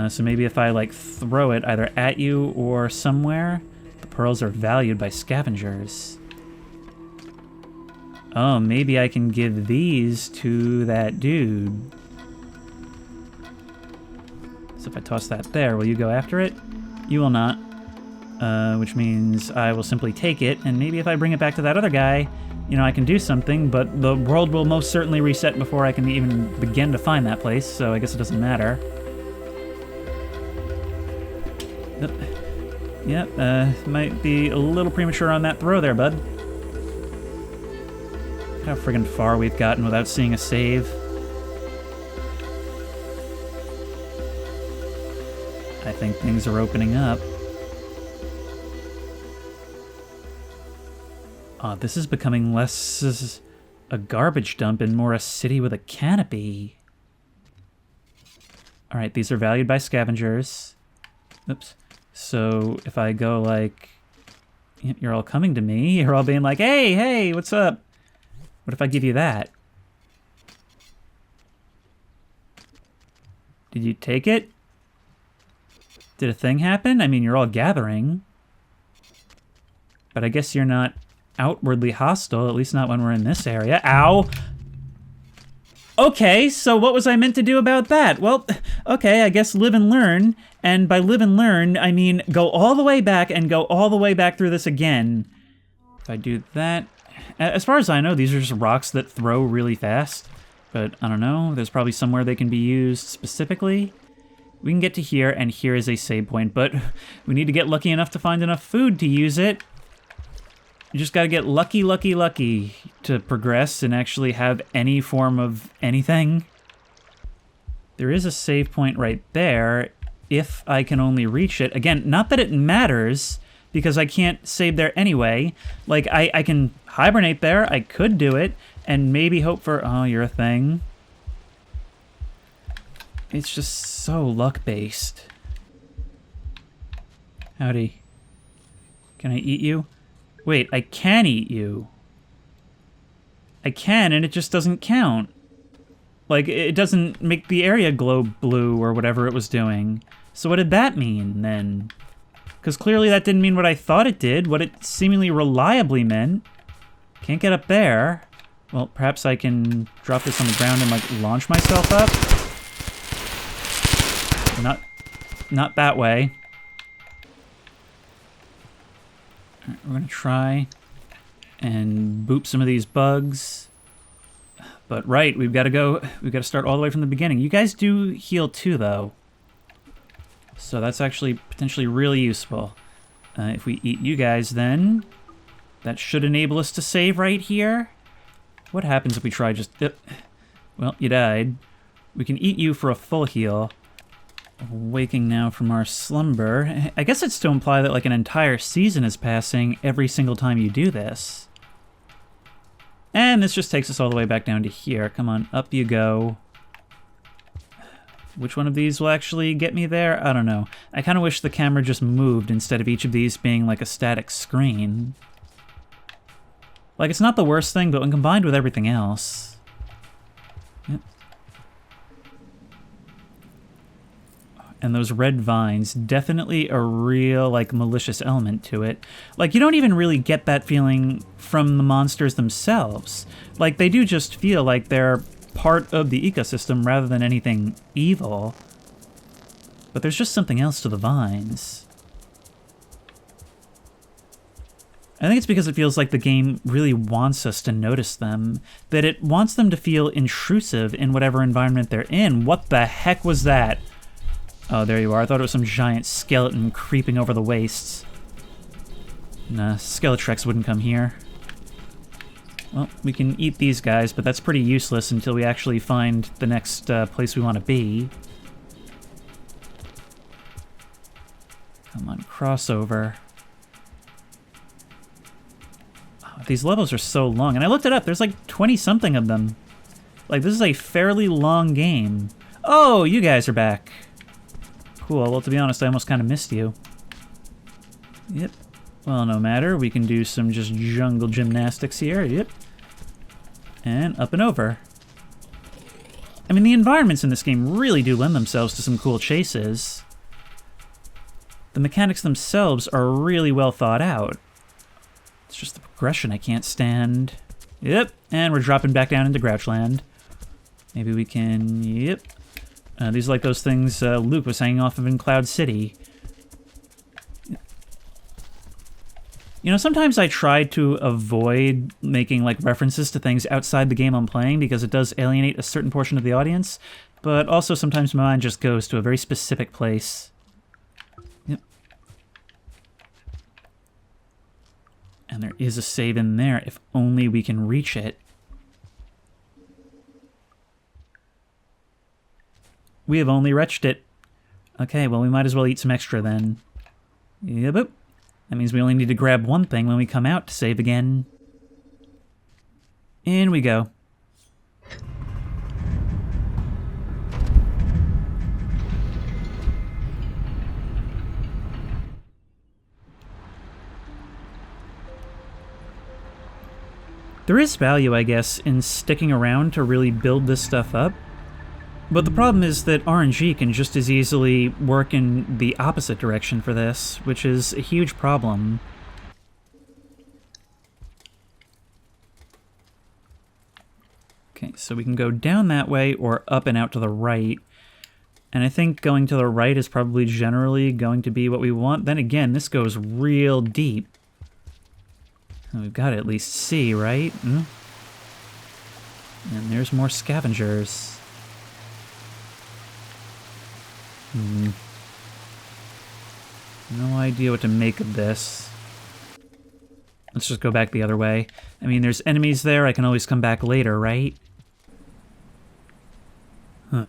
So maybe if I, like, throw it either at you or somewhere, the pearls are valued by scavengers. Oh, maybe I can give these to that dude. So if I toss that there, will you go after it? You will not. Which means I will simply take it, and maybe if I bring it back to that other guy, you know, I can do something, but the world will most certainly reset before I can even begin to find that place, so I guess it doesn't matter. Yep, might be a little premature on that throw there, bud. Look how friggin' far we've gotten without seeing a save. I think things are opening up. This is becoming less a garbage dump and more a city with a canopy. Alright, these are valued by scavengers. Oops. So if I go like... You're all coming to me. You're all being like, hey, hey, what's up? What if I give you that? Did you take it? Did a thing happen? I mean, you're all gathering. But I guess you're not outwardly hostile, at least not when we're in this area. Ow! Okay, so what was I meant to do about that? Well, okay, I guess live and learn. And by live and learn, I mean go all the way back and go all the way back through this again. If I do that... As far as I know, these are just rocks that throw really fast. But I don't know, there's probably somewhere they can be used specifically. We can get to here, and here is a save point, but we need to get lucky enough to find enough food to use it. You just gotta get lucky, lucky, lucky to progress and actually have any form of anything. There is a save point right there, if I can only reach it. Again, not that it matters, because I can't save there anyway. Like, I can hibernate there, I could do it, and maybe hope for... Oh, you're a thing. It's just so luck-based. Howdy. Can I eat you? Wait, I can eat you. I can, and it just doesn't count. Like, it doesn't make the area glow blue or whatever it was doing. So what did that mean, then? Because clearly that didn't mean what I thought it did, what it seemingly reliably meant. Can't get up there. Well, perhaps I can drop this on the ground and, like, launch myself up? Not that way. Alright, we're gonna try and boop some of these bugs. But right, we've got to start all the way from the beginning. You guys do heal too, though. So that's actually potentially really useful. If we eat you guys, then that should enable us to save right here. What happens if we try just... well, you died. We can eat you for a full heal. Waking now from our slumber. I guess it's to imply that like an entire season is passing every single time you do this. And this just takes us all the way back down to here. Come on, up you go. Which one of these will actually get me there? I don't know. I kind of wish the camera just moved instead of each of these being like a static screen. Like, it's not the worst thing, but when combined with everything else... Yep. And those red vines, definitely a real, like, malicious element to it. Like, you don't even really get that feeling from the monsters themselves. Like, they do just feel like they're part of the ecosystem rather than anything evil. But there's just something else to the vines. I think it's because it feels like the game really wants us to notice them, that it wants them to feel intrusive in whatever environment they're in. What the heck was that? Oh, there you are. I thought it was some giant skeleton creeping over the wastes. Nah, Skeletrex wouldn't come here. Well, we can eat these guys, but that's pretty useless until we actually find the next place we want to be. Come on, crossover. These levels are so long, and I looked it up. There's like 20-something of them. Like, this is a fairly long game. Oh, you guys are back. Cool. Well, to be honest, I almost kind of missed you. Yep. Well, no matter. We can do some just jungle gymnastics here. Yep. And up and over. I mean, the environments in this game really do lend themselves to some cool chases. The mechanics themselves are really well thought out. It's just the progression I can't stand. Yep, and we're dropping back down into Grouchland. Maybe we can... Yep. These are like those things Luke was hanging off of in Cloud City. You know, sometimes I try to avoid making like references to things outside the game I'm playing because it does alienate a certain portion of the audience, but also sometimes my mind just goes to a very specific place. And there is a save in there, if only we can reach it. We have only reached it. Okay, well, we might as well eat some extra then. Yep. That means we only need to grab one thing when we come out to save again. In we go. There is value, I guess, in sticking around to really build this stuff up. But the problem is that RNG can just as easily work in the opposite direction for this, which is a huge problem. Okay, so we can go down that way or up and out to the right. And I think going to the right is probably generally going to be what we want. Then again, this goes real deep. We've got to at least see, right? And there's more scavengers. No idea what to make of this. Let's just go back the other way. I mean, there's enemies there. I can always come back later, right? Huh.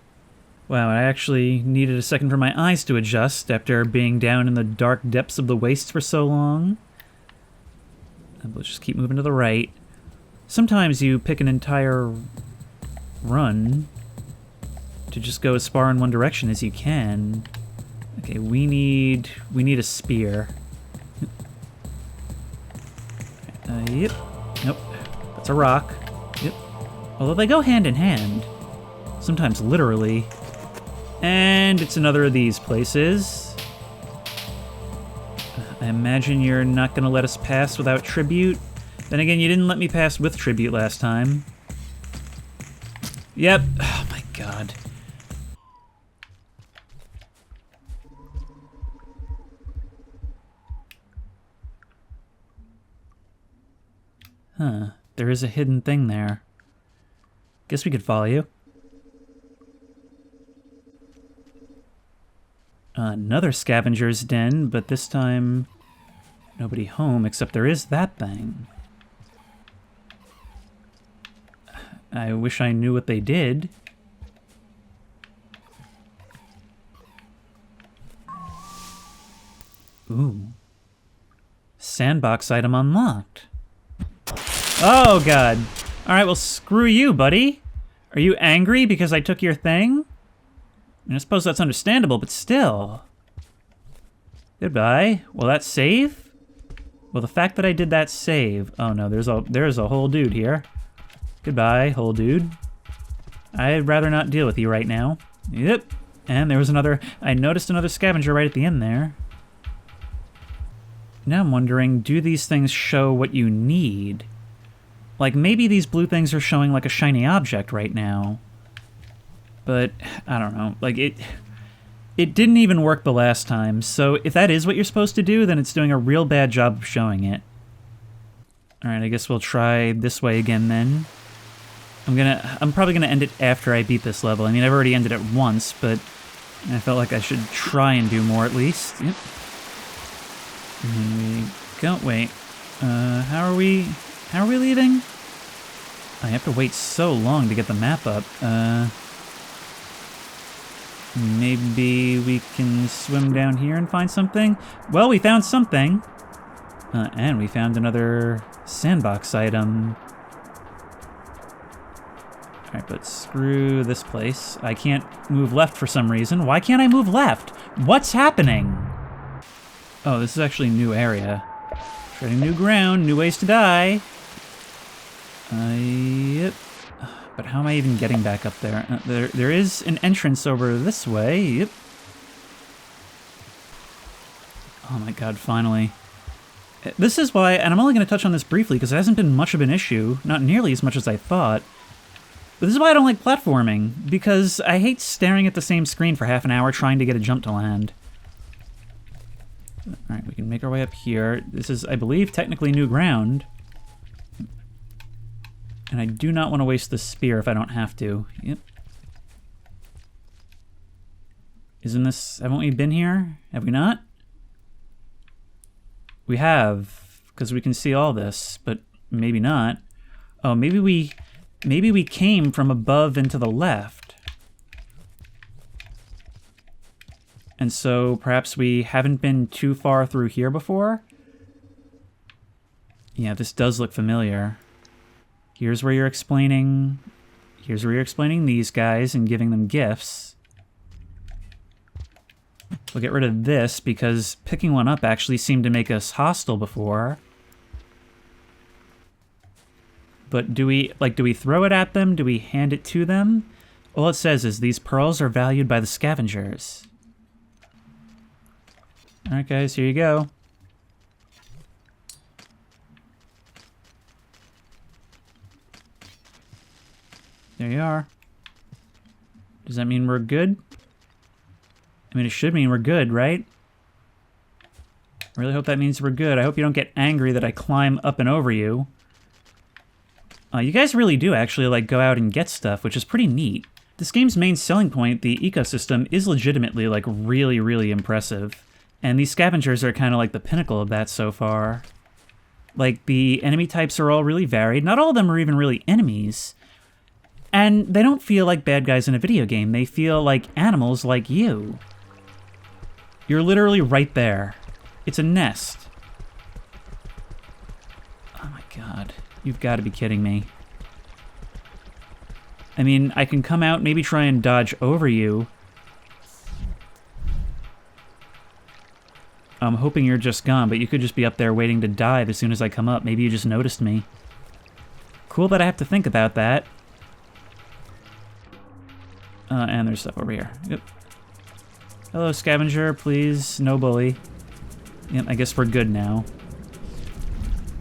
Wow, I actually needed a second for my eyes to adjust after being down in the dark depths of the wastes for so long. Let's just keep moving to the right. Sometimes you pick an entire run to just go as far in one direction as you can. Okay, we need a spear. Yep. Nope. That's a rock. Yep. Although they go hand in hand. Sometimes literally. And it's another of these places. I imagine you're not going to let us pass without tribute. Then again, you didn't let me pass with tribute last time. Yep. Oh my god. Huh. There is a hidden thing there. Guess we could follow you. Another scavenger's den, but this time nobody home, except there is that thing. I wish I knew what they did. Ooh. Sandbox item unlocked. Oh, God. All right, well, screw you, buddy. Are you angry because I took your thing? I mean, I suppose that's understandable, but still. Goodbye. Will that save? Well, the fact that I did that save... Oh, no, there's a whole dude here. Goodbye, whole dude. I'd rather not deal with you right now. Yep. And there was another... I noticed another scavenger right at the end there. Now I'm wondering, do these things show what you need? Like, maybe these blue things are showing like a shiny object right now. But, I don't know. Like, It didn't even work the last time, so if that is what you're supposed to do, then it's doing a real bad job of showing it. Alright, I guess we'll try this way again then. I'm probably gonna end it after I beat this level. I mean, I've already ended it once, but I felt like I should try and do more at least. Yep. And then we go. Wait. How are we leaving? I have to wait so long to get the map up. Maybe we can swim down here and find something? Well, we found something. And we found another sandbox item. Alright, but screw this place. I can't move left for some reason. Why can't I move left? What's happening? Oh, this is actually a new area. Treading new ground, new ways to die. Yep. But how am I even getting back up there? There is an entrance over this way. Yep. Oh my god, finally. This is why, and I'm only going to touch on this briefly because it hasn't been much of an issue, not nearly as much as I thought. But this is why I don't like platforming, because I hate staring at the same screen for half an hour trying to get a jump to land. Alright, we can make our way up here. This is, I believe, technically new ground. And I do not want to waste the spear if I don't have to. Yep. Isn't this... haven't we been here? Have we not? We have, because we can see all this, but maybe not. Oh, maybe we came from above and to the left. And so perhaps we haven't been too far through here before? Yeah, this does look familiar. Here's where you're explaining these guys and giving them gifts. We'll get rid of this because picking one up actually seemed to make us hostile before. But do we throw it at them? Do we hand it to them? All it says is these pearls are valued by the scavengers. Alright guys, here you go. There you are. Does that mean we're good? I mean, it should mean we're good, right? I really hope that means we're good. I hope you don't get angry that I climb up and over you. You guys really do actually, like, go out and get stuff, which is pretty neat. This game's main selling point, the ecosystem, is legitimately, like, really, really impressive. And these scavengers are kind of like the pinnacle of that so far. Like, the enemy types are all really varied. Not all of them are even really enemies. And they don't feel like bad guys in a video game. They feel like animals like you. You're literally right there. It's a nest. Oh my god. You've got to be kidding me. I mean, I can come out, maybe try and dodge over you. I'm hoping you're just gone, but you could just be up there waiting to dive as soon as I come up. Maybe you just noticed me. Cool that I have to think about that. And there's stuff over here. Yep. Hello, scavenger, please. No bully. Yep, I guess we're good now.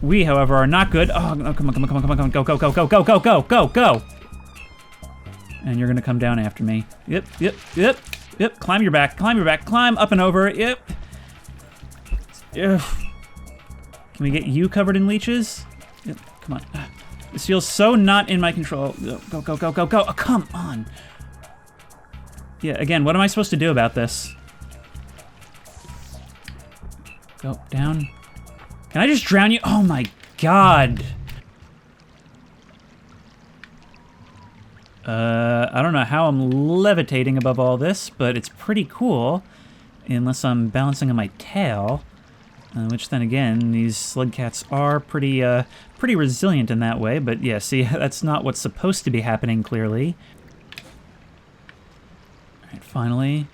We, however, are not good. Oh, no, come on, come on, come on, come on, come on. Go, go, go, go, go, go, go, go, go! And you're gonna come down after me. Yep, yep, yep, yep. Climb your back, climb up and over. Yep. Ugh. Can we get you covered in leeches? Yep, come on. This feels so not in my control. Go, go, go, go, go. Oh, come on. Yeah, again, what am I supposed to do about this? Go, down. Can I just drown you? Oh my god. I don't know how I'm levitating above all this, but it's pretty cool. Unless I'm balancing on my tail. Which then again, these slug cats are pretty resilient in that way, but yeah, see, that's not what's supposed to be happening, clearly. Alright, finally.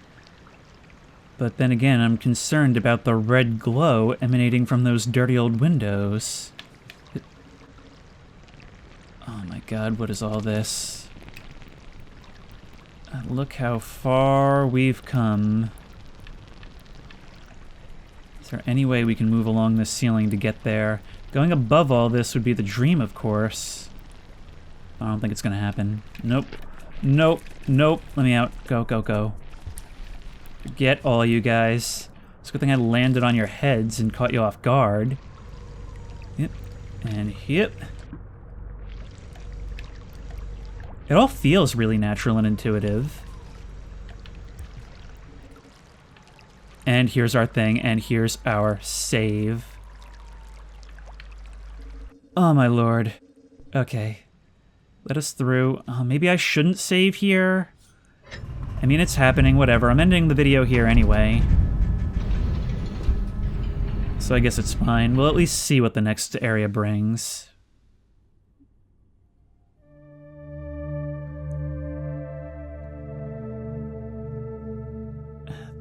But then again, I'm concerned about the red glow emanating from those dirty old windows. Oh my god, what is all this? Look how far we've come. Is there any way we can move along this ceiling to get there? Going above all this would be the dream, of course. I don't think it's gonna happen. Nope. Nope. Nope. Let me out. Go, go, go. Forget all you guys. It's a good thing I landed on your heads and caught you off guard. Yep. And yep. It all feels really natural and intuitive. And here's our thing, and here's our save. Oh my lord. Okay. Let us through. Maybe I shouldn't save here? I mean, it's happening, whatever. I'm ending the video here anyway. So I guess it's fine. We'll at least see what the next area brings.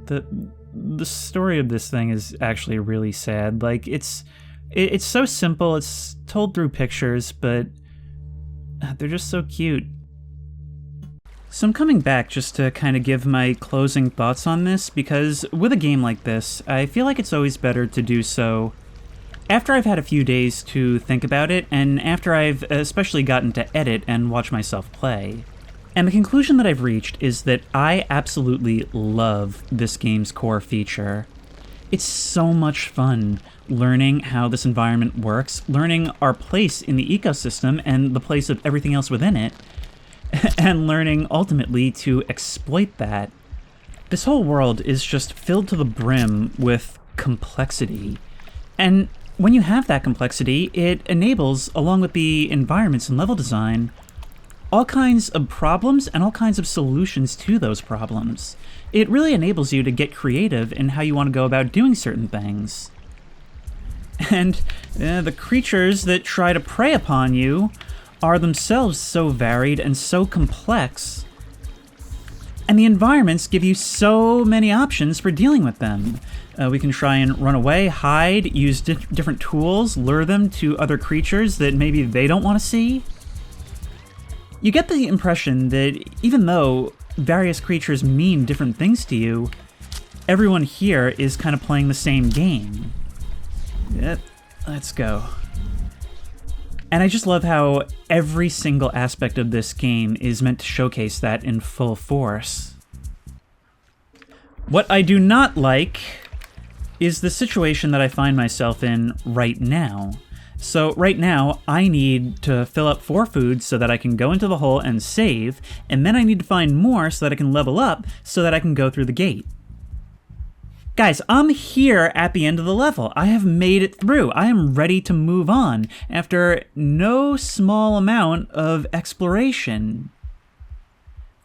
The story of this thing is actually really sad. Like, it's so simple, it's told through pictures, but they're just so cute. So I'm coming back just to kind of give my closing thoughts on this, because with a game like this, I feel like it's always better to do so after I've had a few days to think about it, and after I've especially gotten to edit and watch myself play. And the conclusion that I've reached is that I absolutely love this game's core feature. It's so much fun learning how this environment works, learning our place in the ecosystem and the place of everything else within it, and learning ultimately to exploit that. This whole world is just filled to the brim with complexity. And when you have that complexity, it enables, along with the environments and level design, all kinds of problems and all kinds of solutions to those problems. It really enables you to get creative in how you want to go about doing certain things. And the creatures that try to prey upon you are themselves so varied and so complex. And the environments give you so many options for dealing with them. We can try and run away, hide, use different tools, lure them to other creatures that maybe they don't want to see. You get the impression that even though various creatures mean different things to you, everyone here is kind of playing the same game. Yep, let's go. And I just love how every single aspect of this game is meant to showcase that in full force. What I do not like is the situation that I find myself in right now. So right now, I need to fill up 4 food so that I can go into the hole and save, and then I need to find more so that I can level up so that I can go through the gate. Guys, I'm here at the end of the level. I have made it through. I am ready to move on after no small amount of exploration.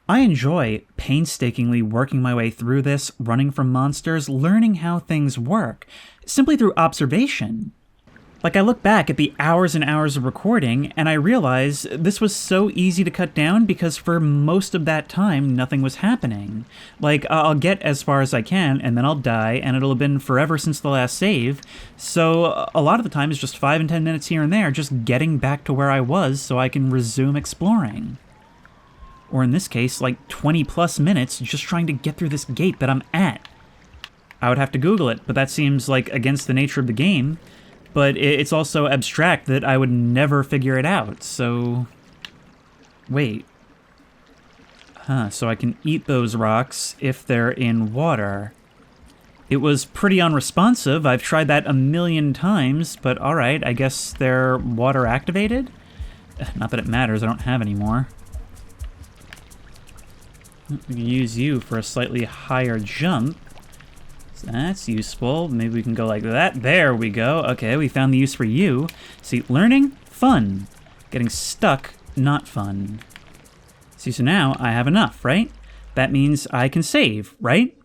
I enjoy painstakingly working my way through this, running from monsters, learning how things work, simply through observation. Like, I look back at the hours and hours of recording, and I realize this was so easy to cut down because for most of that time, nothing was happening. Like, I'll get as far as I can, and then I'll die, and it'll have been forever since the last save, so a lot of the time is just 5 and 10 minutes here and there, just getting back to where I was so I can resume exploring. Or in this case, like 20 plus minutes just trying to get through this gate that I'm at. I would have to Google it, but that seems like against the nature of the game. But it's also abstract that I would never figure it out, so... Wait. So I can eat those rocks if they're in water. It was pretty unresponsive. I've tried that a million times, but alright, I guess they're water activated? Not that it matters, I don't have any more. We can use you for a slightly higher jump. That's useful. Maybe we can go like that. There we go. Okay, we found the use for you. See, learning, fun. Getting stuck, not fun. See, so now I have enough, right? That means I can save, right?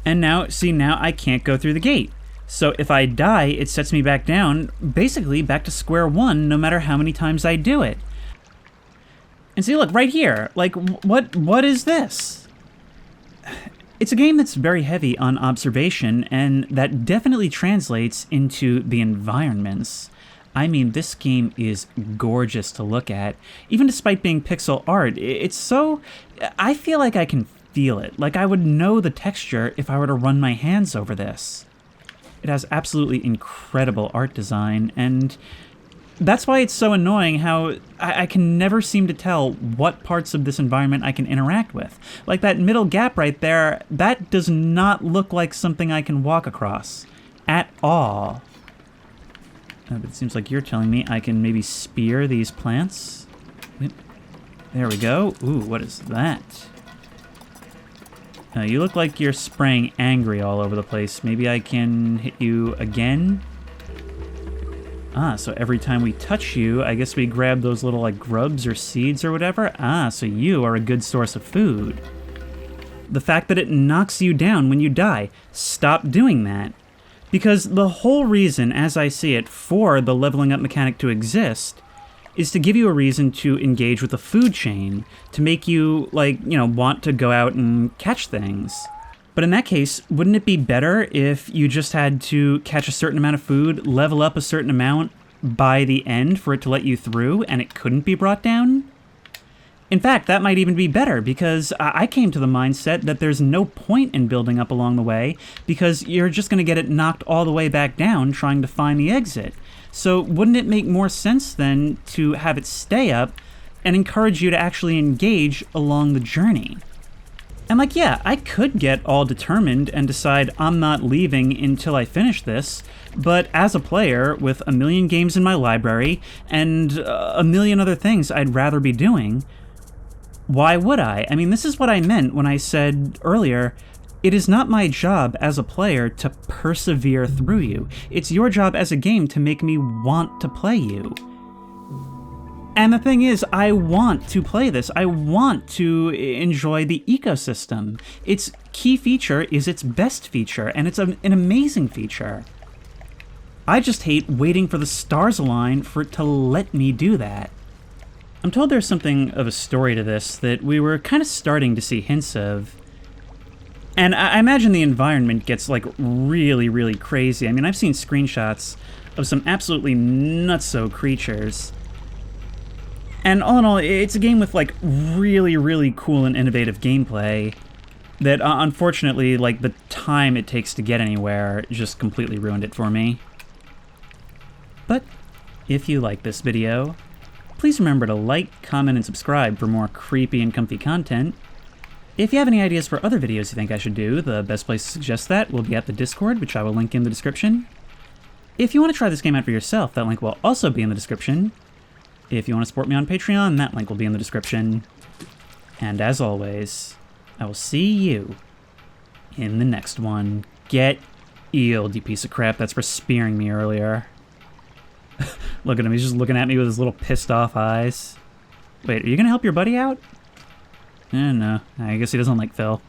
And now, see, now I can't go through the gate. So if I die, it sets me back down, basically back to square one, no matter how many times I do it. And see, look, right here. Like, what is this? It's a game that's very heavy on observation, and that definitely translates into the environments. I mean, this game is gorgeous to look at. Even despite being pixel art, it's so... I feel like I can feel it. Like I would know the texture if I were to run my hands over this. It has absolutely incredible art design, and That's why it's so annoying how I can never seem to tell what parts of this environment I can interact with. Like that middle gap right there, that does not look like something I can walk across at all. But it seems like you're telling me I can maybe spear these plants. There we go. Ooh, what is that? You look like you're spraying angry all over the place. Maybe I can hit you again? Ah, so every time we touch you, I guess we grab those little, like, grubs or seeds or whatever? Ah, so you are a good source of food. The fact that it knocks you down when you die, stop doing that. Because the whole reason, as I see it, for the leveling up mechanic to exist is to give you a reason to engage with the food chain, to make you, like, you know, want to go out and catch things. But in that case, wouldn't it be better if you just had to catch a certain amount of food, level up a certain amount by the end for it to let you through, and it couldn't be brought down? In fact, that might even be better, because I came to the mindset that there's no point in building up along the way, because you're just going to get it knocked all the way back down trying to find the exit. So wouldn't it make more sense then to have it stay up and encourage you to actually engage along the journey? And like, yeah, I could get all determined and decide I'm not leaving until I finish this, but as a player with a million games in my library and a million other things I'd rather be doing, why would I? I mean, this is what I meant when I said earlier, it is not my job as a player to persevere through you. It's your job as a game to make me want to play you. And the thing is, I want to play this. I want to enjoy the ecosystem. Its key feature is its best feature, and it's an amazing feature. I just hate waiting for the stars align for it to let me do that. I'm told there's something of a story to this that we were kind of starting to see hints of. And I imagine the environment gets, like, really, really crazy. I mean, I've seen screenshots of some absolutely nutso creatures. And all in all, it's a game with, like, really, really cool and innovative gameplay that, unfortunately, like, the time it takes to get anywhere just completely ruined it for me. But if you like this video, please remember to like, comment, and subscribe for more creepy and comfy content. If you have any ideas for other videos you think I should do, the best place to suggest that will be at the Discord, which I will link in the description. If you want to try this game out for yourself, that link will also be in the description. If you want to support me on Patreon, that link will be in the description. And as always, I will see you in the next one. Get healed, you piece of crap. That's for spearing me earlier. Look at him, he's just looking at me with his little pissed off eyes. Wait, are you gonna help your buddy out? No, I guess he doesn't like Phil.